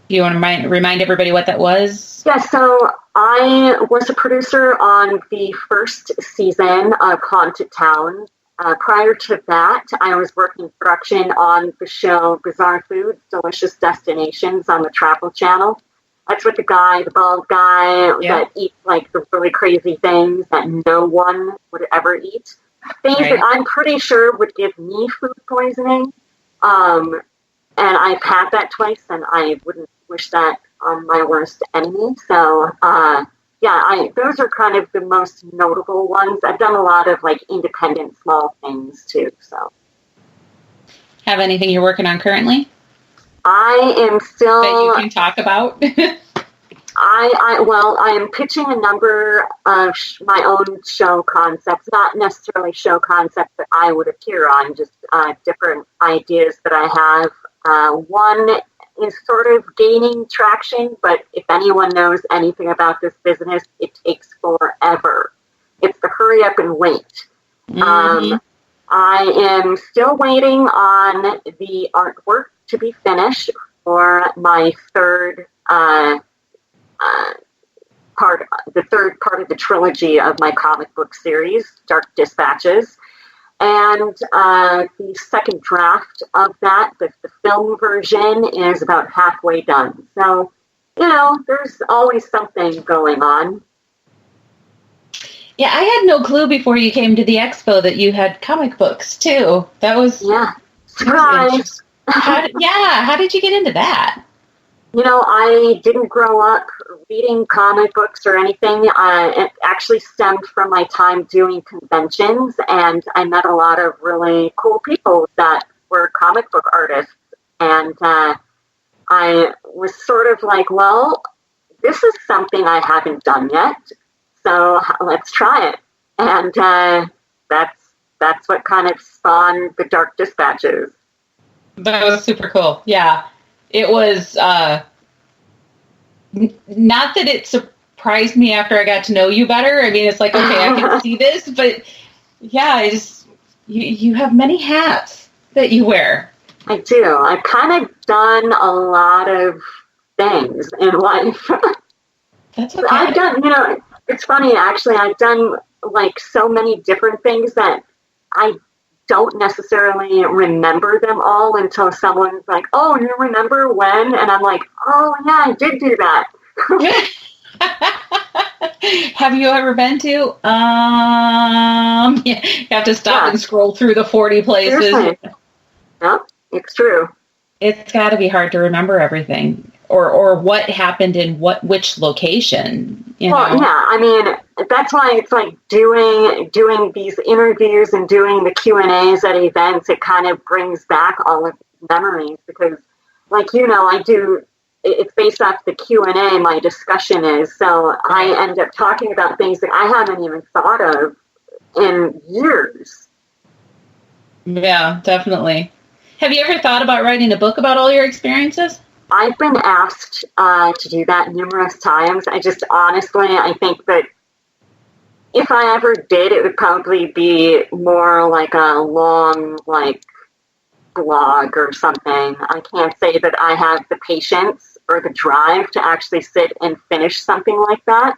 Do you want to remind everybody what that was? Yeah, so I was a producer on the first season of Haunted Town. Prior to that, I was working production on the show Bizarre Foods, Delicious Destinations on the Travel Channel. That's with the bald guy that eats like the really crazy things that no one would ever eat. Things that I'm pretty sure would give me food poisoning. And I've had that twice, and I wouldn't wish that on my worst enemy. So, those are kind of the most notable ones. I've done a lot of like independent small things too. So, have anything you're working on currently? I am still that you can talk about. I am pitching a number of my own show concepts, not necessarily show concepts that I would appear on, just different ideas that I have. One is sort of gaining traction, but if anyone knows anything about this business, it takes forever. It's the hurry up and wait. Mm-hmm. I am still waiting on the artwork to be finished for my third part of the trilogy of my comic book series, Dark Dispatches. And the second draft of that, the film version, is about halfway done. So, there's always something going on. Yeah, I had no clue before you came to the expo that you had comic books, too. That was... Yeah. Surprise! How did you get into that? I didn't grow up reading comic books or anything. It actually stemmed from my time doing conventions, and I met a lot of really cool people that were comic book artists. And I was sort of like, well, this is something I haven't done yet, so let's try it. And that's what kind of spawned the Dark Dispatches. That was super cool. Yeah. It was not that it surprised me after I got to know you better. I mean, it's like, okay, I can see this, but yeah, you have many hats that you wear. I do. I've kind of done a lot of things in life. That's okay. I've done, it's funny, actually, I've done like so many different things that I don't necessarily remember them all until someone's like, oh, you remember when? And I'm like, oh, yeah, I did do that. Have you ever been to? Yeah, you have to stop and scroll through the 40 places. Seriously. Yeah, it's true. It's got to be hard to remember everything, or what happened in which location. Well, yeah, I mean, that's why it's like doing these interviews and doing the Q&As at events. It kind of brings back all of the memories because, like I do. It's based off the Q&A. My discussion is so I end up talking about things that I haven't even thought of in years. Yeah, definitely. Have you ever thought about writing a book about all your experiences? I've been asked to do that numerous times. I think that if I ever did, it would probably be more like a long, blog or something. I can't say that I have the patience or the drive to actually sit and finish something like that.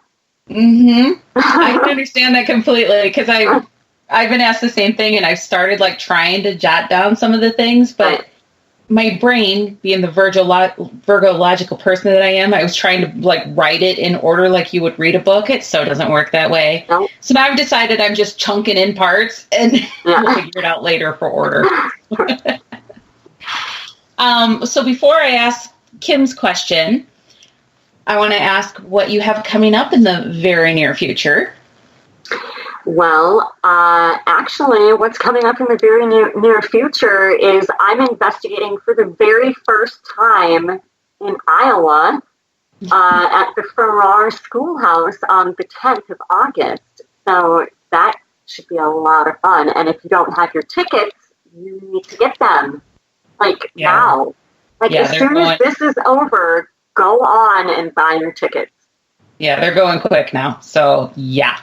Mm-hmm. I can understand that completely because I've been asked the same thing, and I've started trying to jot down some of the things, but my brain, being the Virgo logical person that I am, I was trying to write it in order like you would read a book. It so doesn't work that way. Nope. So now I've decided I'm just chunking in parts, and we'll figure it out later for order. So before I ask Kim's question, I want to ask what you have coming up in the very near future. Well, actually, what's coming up in the very near future is I'm investigating for the very first time in Iowa at the Farrar Schoolhouse on the 10th of August. So that should be a lot of fun. And if you don't have your tickets, you need to get them. Now. As soon as this is over, go on and buy your tickets. Yeah, they're going quick now. So, yeah.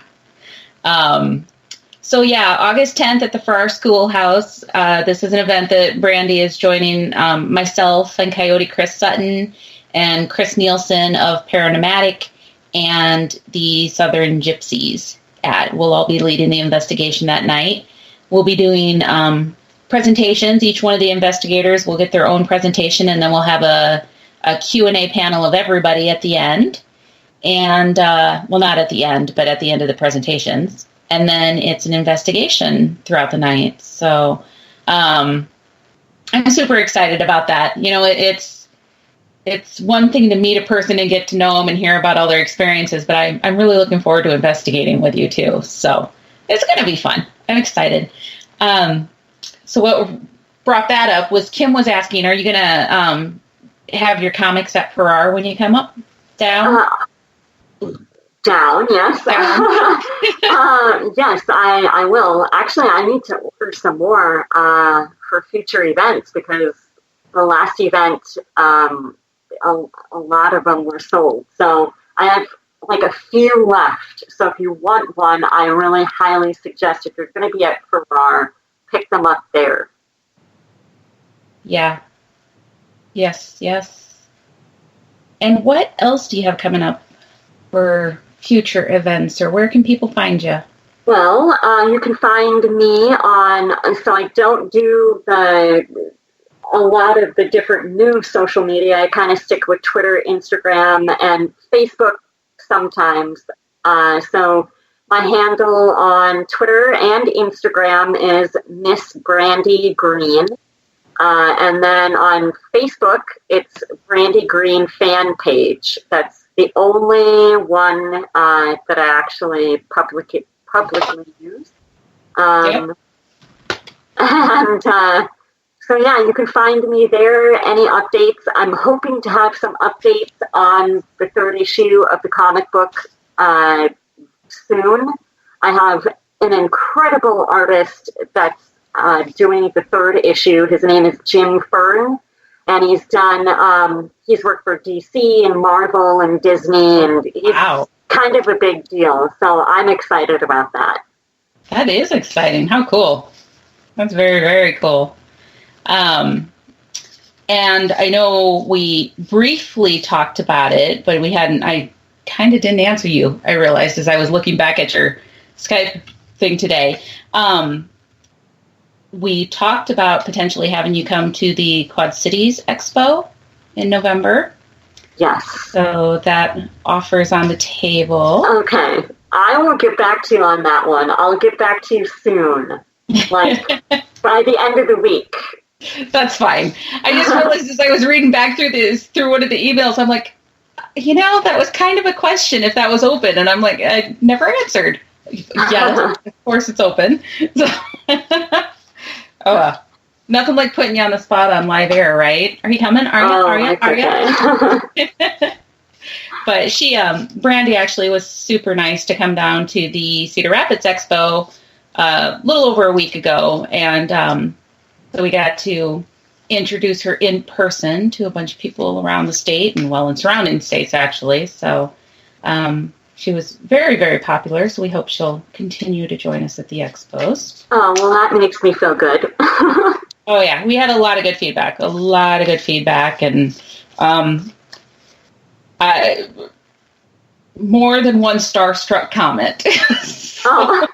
August 10th at the Farrar Schoolhouse. This is an event that Brandy is joining myself and Coyote Chris Sutton and Chris Nielsen of Paranormal and the Southern Gypsies at. We'll all be leading the investigation that night. We'll be doing presentations. Each one of the investigators will get their own presentation, and then we'll have a Q&A panel of everybody at the end. And, not at the end, but at the end of the presentations. And then it's an investigation throughout the night. So I'm super excited about that. It's one thing to meet a person and get to know them and hear about all their experiences, but I'm really looking forward to investigating with you too. So it's going to be fun. I'm excited. So what brought that up was Kim was asking, are you going to have your comics at Farrar when you come up? Down, yes. Yes, I will. Actually, I need to order some more for future events because the last event, a lot of them were sold. So I have a few left. So if you want one, I really highly suggest if you're going to be at Farrar, pick them up there. Yeah. Yes. And what else do you have coming up for future events, or where can people find you? Well, you can find me so I don't do a lot of the different new social media. I kind of stick with Twitter, Instagram, and Facebook sometimes. So my handle on Twitter and Instagram is Miss Brandy Green. And then on Facebook, it's Brandy Green fan page. That's the only one that I actually publicly use. And so, yeah, you can find me there. Any updates? I'm hoping to have some updates on the third issue of the comic book soon. I have an incredible artist that's doing the third issue. His name is Jim Fern, and he's worked for DC and Marvel and Disney, and he's kind of a big deal. So I'm excited about that. That is exciting. How cool. That's very, very cool. And I know we briefly talked about it, but I kind of didn't answer you, I realized, as I was looking back at your Skype thing today. We talked about potentially having you come to the Quad Cities Expo in November. Yes. So that offer's on the table. Okay. I will get back to you on that one. I'll get back to you soon. Like, by the end of the week. That's fine. I just realized as I was reading back through one of the emails, I'm like, that was kind of a question if that was open. And I'm like, I never answered. Yeah, of course it's open. So, nothing like putting you on the spot on live air, right? Are you coming? Are you? But Brandy actually was super nice to come down to the Cedar Rapids Expo a little over a week ago. And so we got to introduce her in person to a bunch of people around the state and surrounding states, actually. So she was very, very popular. So we hope she'll continue to join us at the expos. Oh, well, that makes me feel good. Oh, yeah. We had a lot of good feedback. And more than one starstruck comment. Oh.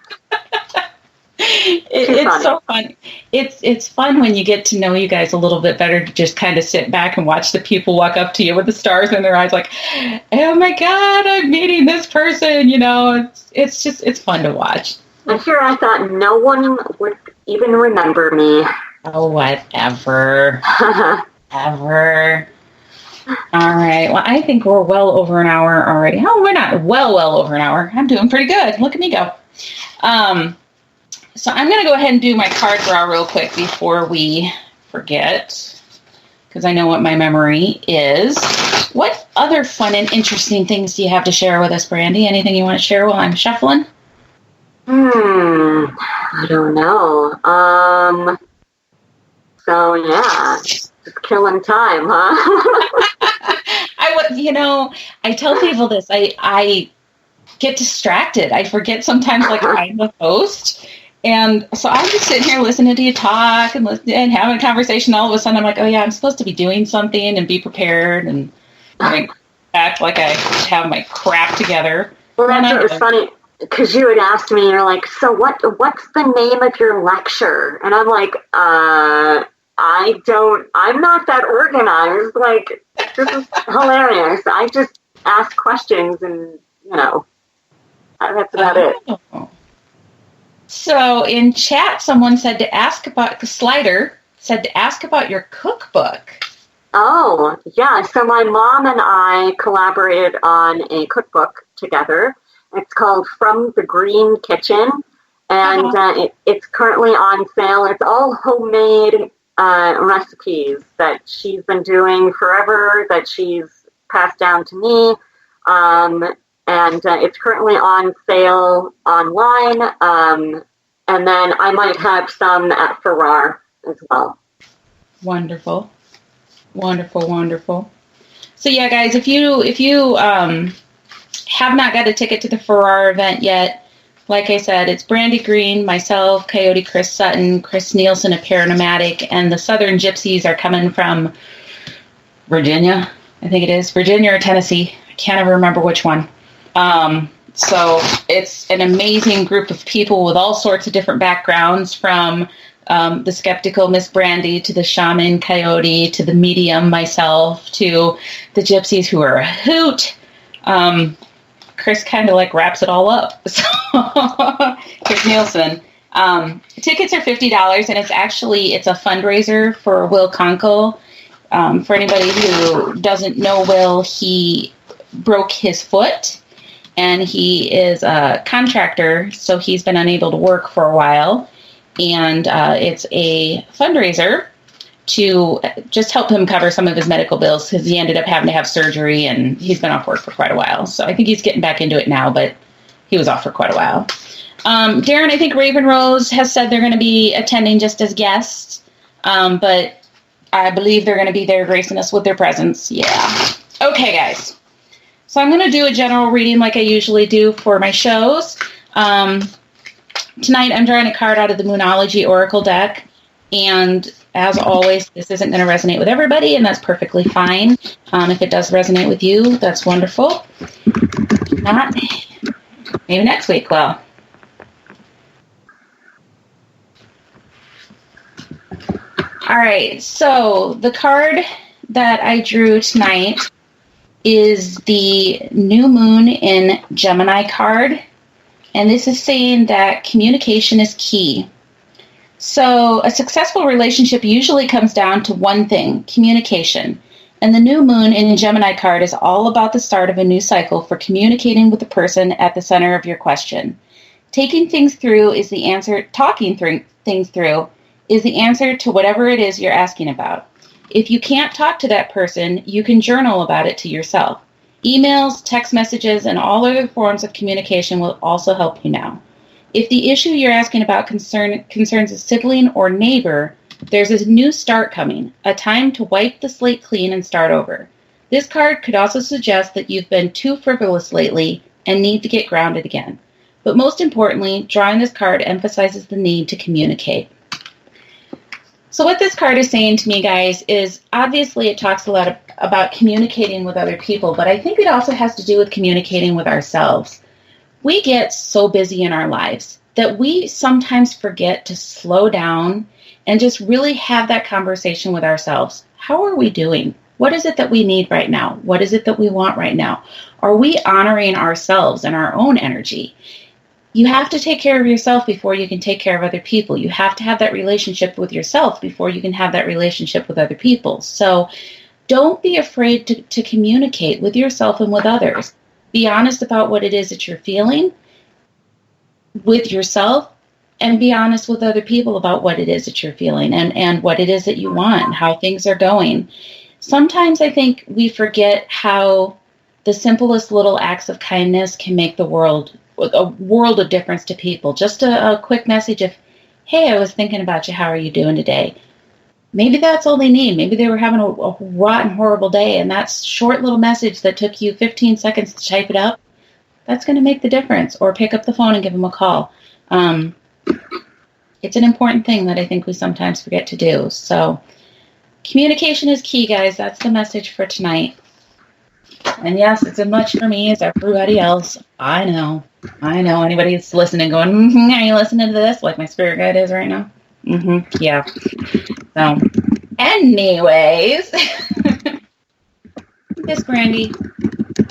It's so fun. It's fun when you get to know you guys a little bit better, to just kind of sit back and watch the people walk up to you with the stars in their eyes, like, oh my God, I'm meeting this person. It's fun to watch. I'm sure I thought no one would even remember me. Oh, whatever. Ever. All right. Well, I think we're well over an hour already. Oh, we're not well over an hour. I'm doing pretty good. Look at me go. So I'm going to go ahead and do my card draw real quick before we forget, because I know what my memory is. What other fun and interesting things do you have to share with us, Brandy? Anything you want to share while I'm shuffling? I don't know. So, yeah, just killing time, huh? I tell people this. I get distracted. I forget sometimes, like, I'm the host. And so I'm just sitting here listening to you talk and having a conversation. All of a sudden, I'm like, oh, yeah, I'm supposed to be doing something and be prepared and act like I have my crap together. Well, that's what was funny, because you had asked me, you're like, so what's the name of your lecture? And I'm like, I'm not that organized. Like, this is hilarious. I just ask questions and, that's about it. So in chat, someone said to ask about your cookbook. Oh, yeah. So my mom and I collaborated on a cookbook together. It's called From the Green Kitchen, and it's currently on sale. It's all homemade recipes that she's been doing forever, that she's passed down to me. And it's currently on sale online. And then I might have some at Farrar as well. Wonderful. So yeah, guys, if you have not got a ticket to the Farrar event yet, like I said, it's Brandy Green, myself, Coyote Chris Sutton, Chris Nielsen, a Paranormatic, and the Southern Gypsies are coming from Virginia. I think it is Virginia or Tennessee. I can't ever remember which one. So it's an amazing group of people with all sorts of different backgrounds, from the skeptical Miss Brandy to the shaman Coyote to the medium myself to the gypsies who are a hoot. Chris kind of like wraps it all up. So Chris Nielsen. Tickets are $50, and it's a fundraiser for Will Conkle. For anybody who doesn't know Will, he broke his foot, and he is a contractor, so he's been unable to work for a while. And it's a fundraiser to just help him cover some of his medical bills, because he ended up having to have surgery, and he's been off work for quite a while. So I think he's getting back into it now, but he was off for quite a while. Darren, I think Raven Rose has said they're going to be attending just as guests, but I believe they're going to be there gracing us with their presence. Yeah. Okay, guys. So I'm going to do a general reading like I usually do for my shows. Tonight I'm drawing a card out of the Moonology Oracle deck, and as always, this isn't going to resonate with everybody, and that's perfectly fine. If it does resonate with you, that's wonderful. If not, maybe next week. Well, all right, so the card that I drew tonight is the New Moon in Gemini card, and this is saying that communication is key. So a successful relationship usually comes down to one thing, communication. And the New Moon in Gemini card is all about the start of a new cycle for communicating with the person at the center of your question. Talking things through is the answer to whatever it is you're asking about. If you can't talk to that person, you can journal about it to yourself. Emails, text messages, and all other forms of communication will also help you now. If the issue you're asking about concerns a sibling or neighbor, there's a new start coming, a time to wipe the slate clean and start over. This card could also suggest that you've been too frivolous lately and need to get grounded again. But most importantly, drawing this card emphasizes the need to communicate. So what this card is saying to me, guys, is obviously it talks a lot about communicating with other people, but I think it also has to do with communicating with ourselves. We get so busy in our lives that we sometimes forget to slow down and just really have that conversation with ourselves. How are we doing? What is it that we need right now? What is it that we want right now? Are we honoring ourselves and our own energy? You have to take care of yourself before you can take care of other people. You have to have that relationship with yourself before you can have that relationship with other people. So don't be afraid to communicate with yourself and with others. Be honest about what it is that you're feeling with yourself, and be honest with other people about what it is that you're feeling and what it is that you want, how things are going. Sometimes I think we forget how the simplest little acts of kindness can make a world of difference to people. Just a quick message of, hey, I was thinking about you. How are you doing today? Maybe that's all they need. Maybe they were having a rotten, horrible day, and that short little message that took you 15 seconds to type it up, that's going to make the difference. Or pick up the phone and give them a call. It's an important thing that I think we sometimes forget to do. So communication is key, guys. That's the message for tonight. And yes, it's as much for me as everybody else. I know. Anybody that's listening going, are you listening to this? Like my spirit guide is right now? Yeah. So, anyways, Miss Brandy,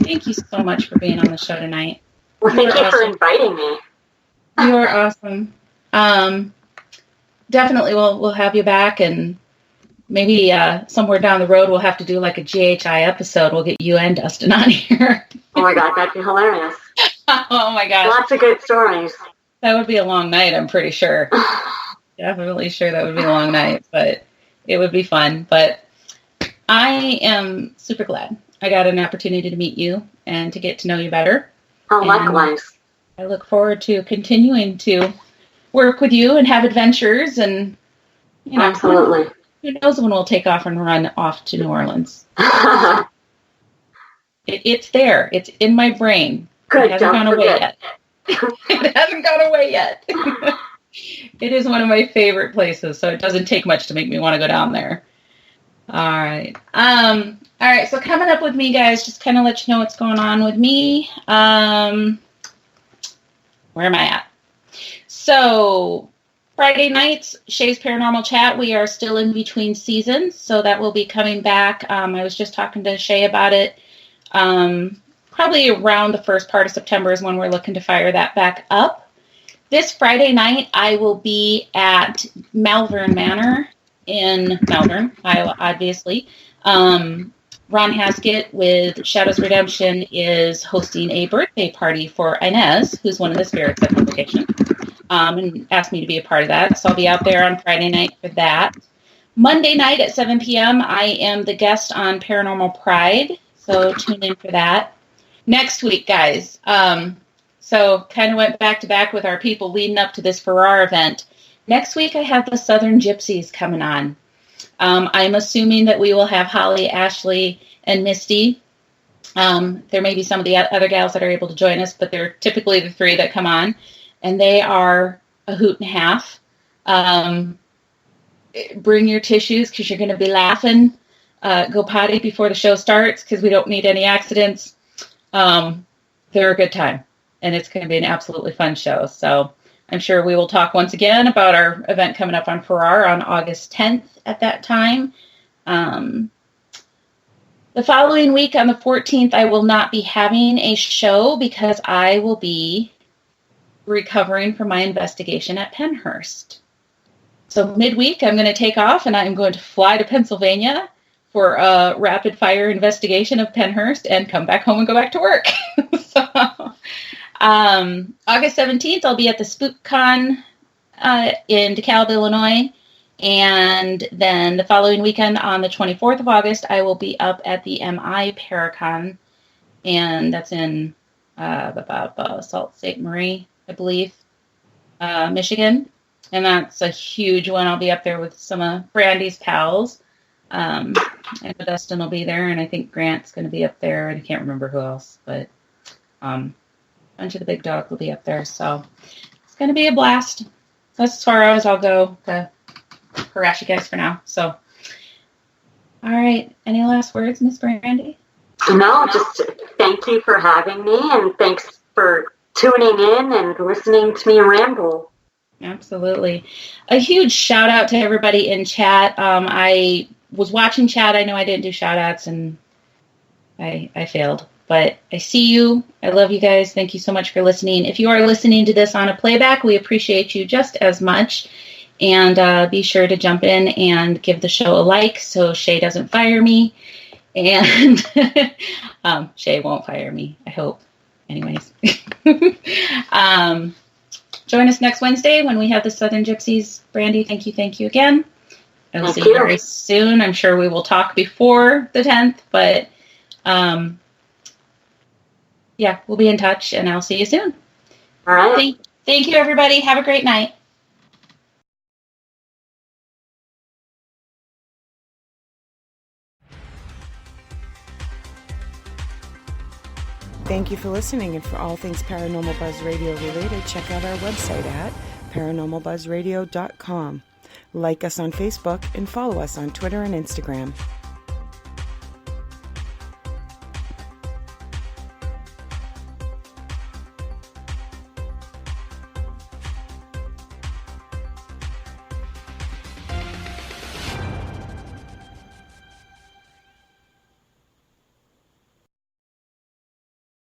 thank you so much for being on the show tonight. Well, thank you for inviting me. You are awesome. Definitely we'll have you back, and maybe somewhere down the road we'll have to do like a GHI episode. We'll get you and Dustin on here. Oh my God, that'd be hilarious. Oh my gosh. Lots of good stories. That would be a long night, I'm pretty sure. Definitely sure that would be a long night, but it would be fun. But I am super glad I got an opportunity to meet you and to get to know you better. Oh, likewise. I look forward to continuing to work with you and have adventures, and absolutely. Who knows when we'll take off and run off to New Orleans. It's there. It's in my brain. Good, it hasn't gone away yet. It hasn't gone away yet. It is one of my favorite places, so it doesn't take much to make me want to go down there. All right. All right, so coming up with me, guys, just kind of let you know what's going on with me. Where am I at? So Friday nights, Shay's Paranormal Chat, we are still in between seasons, so that will be coming back. I was just talking to Shay about it. Probably around the first part of September is when we're looking to fire that back up. This Friday night, I will be at Malvern Manor in Malvern, Iowa, obviously. Ron Haskett with Shadows Redemption is hosting a birthday party for Inez, who's one of the spirits of the location, and asked me to be a part of that. So I'll be out there on Friday night for that. Monday night at 7 p.m., I am the guest on Paranormal Pride, so tune in for that. Next week, guys, so kind of went back-to-back with our people leading up to this Farrar event. Next week, I have the Southern Gypsies coming on. I'm assuming that we will have Holly, Ashley, and Misty. There may be some of the other gals that are able to join us, but they're typically the three that come on, and they are a hoot and a half. Bring your tissues because you're going to be laughing. Go potty before the show starts because we don't need any accidents. They're a good time, and it's going to be an absolutely fun show. So I'm sure we will talk once again about our event coming up on Farrar on August 10th at that time. The following week on the 14th, I will not be having a show because I will be recovering from my investigation at Pennhurst. So midweek, I'm going to take off and I'm going to fly to Pennsylvania for a rapid fire investigation of Pennhurst and come back home and go back to work. So, August 17th, I'll be at the SpookCon in DeKalb, Illinois. And then the following weekend on the 24th of August, I will be up at the MI Paracon. And that's in Sault Ste. Marie, I believe, Michigan. And that's a huge one. I'll be up there with some of Brandy's pals. And Dustin will be there, and I think Grant's going to be up there, and I can't remember who else, but a bunch of the big dogs will be up there. So it's going to be a blast. That's as far as I'll go to harass you guys for now. So, all right. Any last words, Miss Brandy? No, just thank you for having me, and thanks for tuning in and listening to me ramble. Absolutely. A huge shout out to everybody in chat. I was watching chat. I know I didn't do shout outs and I failed, but I see you. I love you guys. Thank you so much for listening. If you are listening to this on a playback, we appreciate you just as much. And be sure to jump in and give the show a like so Shay doesn't fire me. And Shay won't fire me, I hope. Anyways. Join us next Wednesday when we have the Southern Gypsies. Brandy, thank you again. I will see you very soon. I'm sure we will talk before the 10th, but yeah, we'll be in touch, and I'll see you soon. All right. Thank you, everybody. Have a great night. Thank you for listening, and for all things Paranormal Buzz Radio related, check out our website at paranormalbuzzradio.com. Like us on Facebook and follow us on Twitter and Instagram.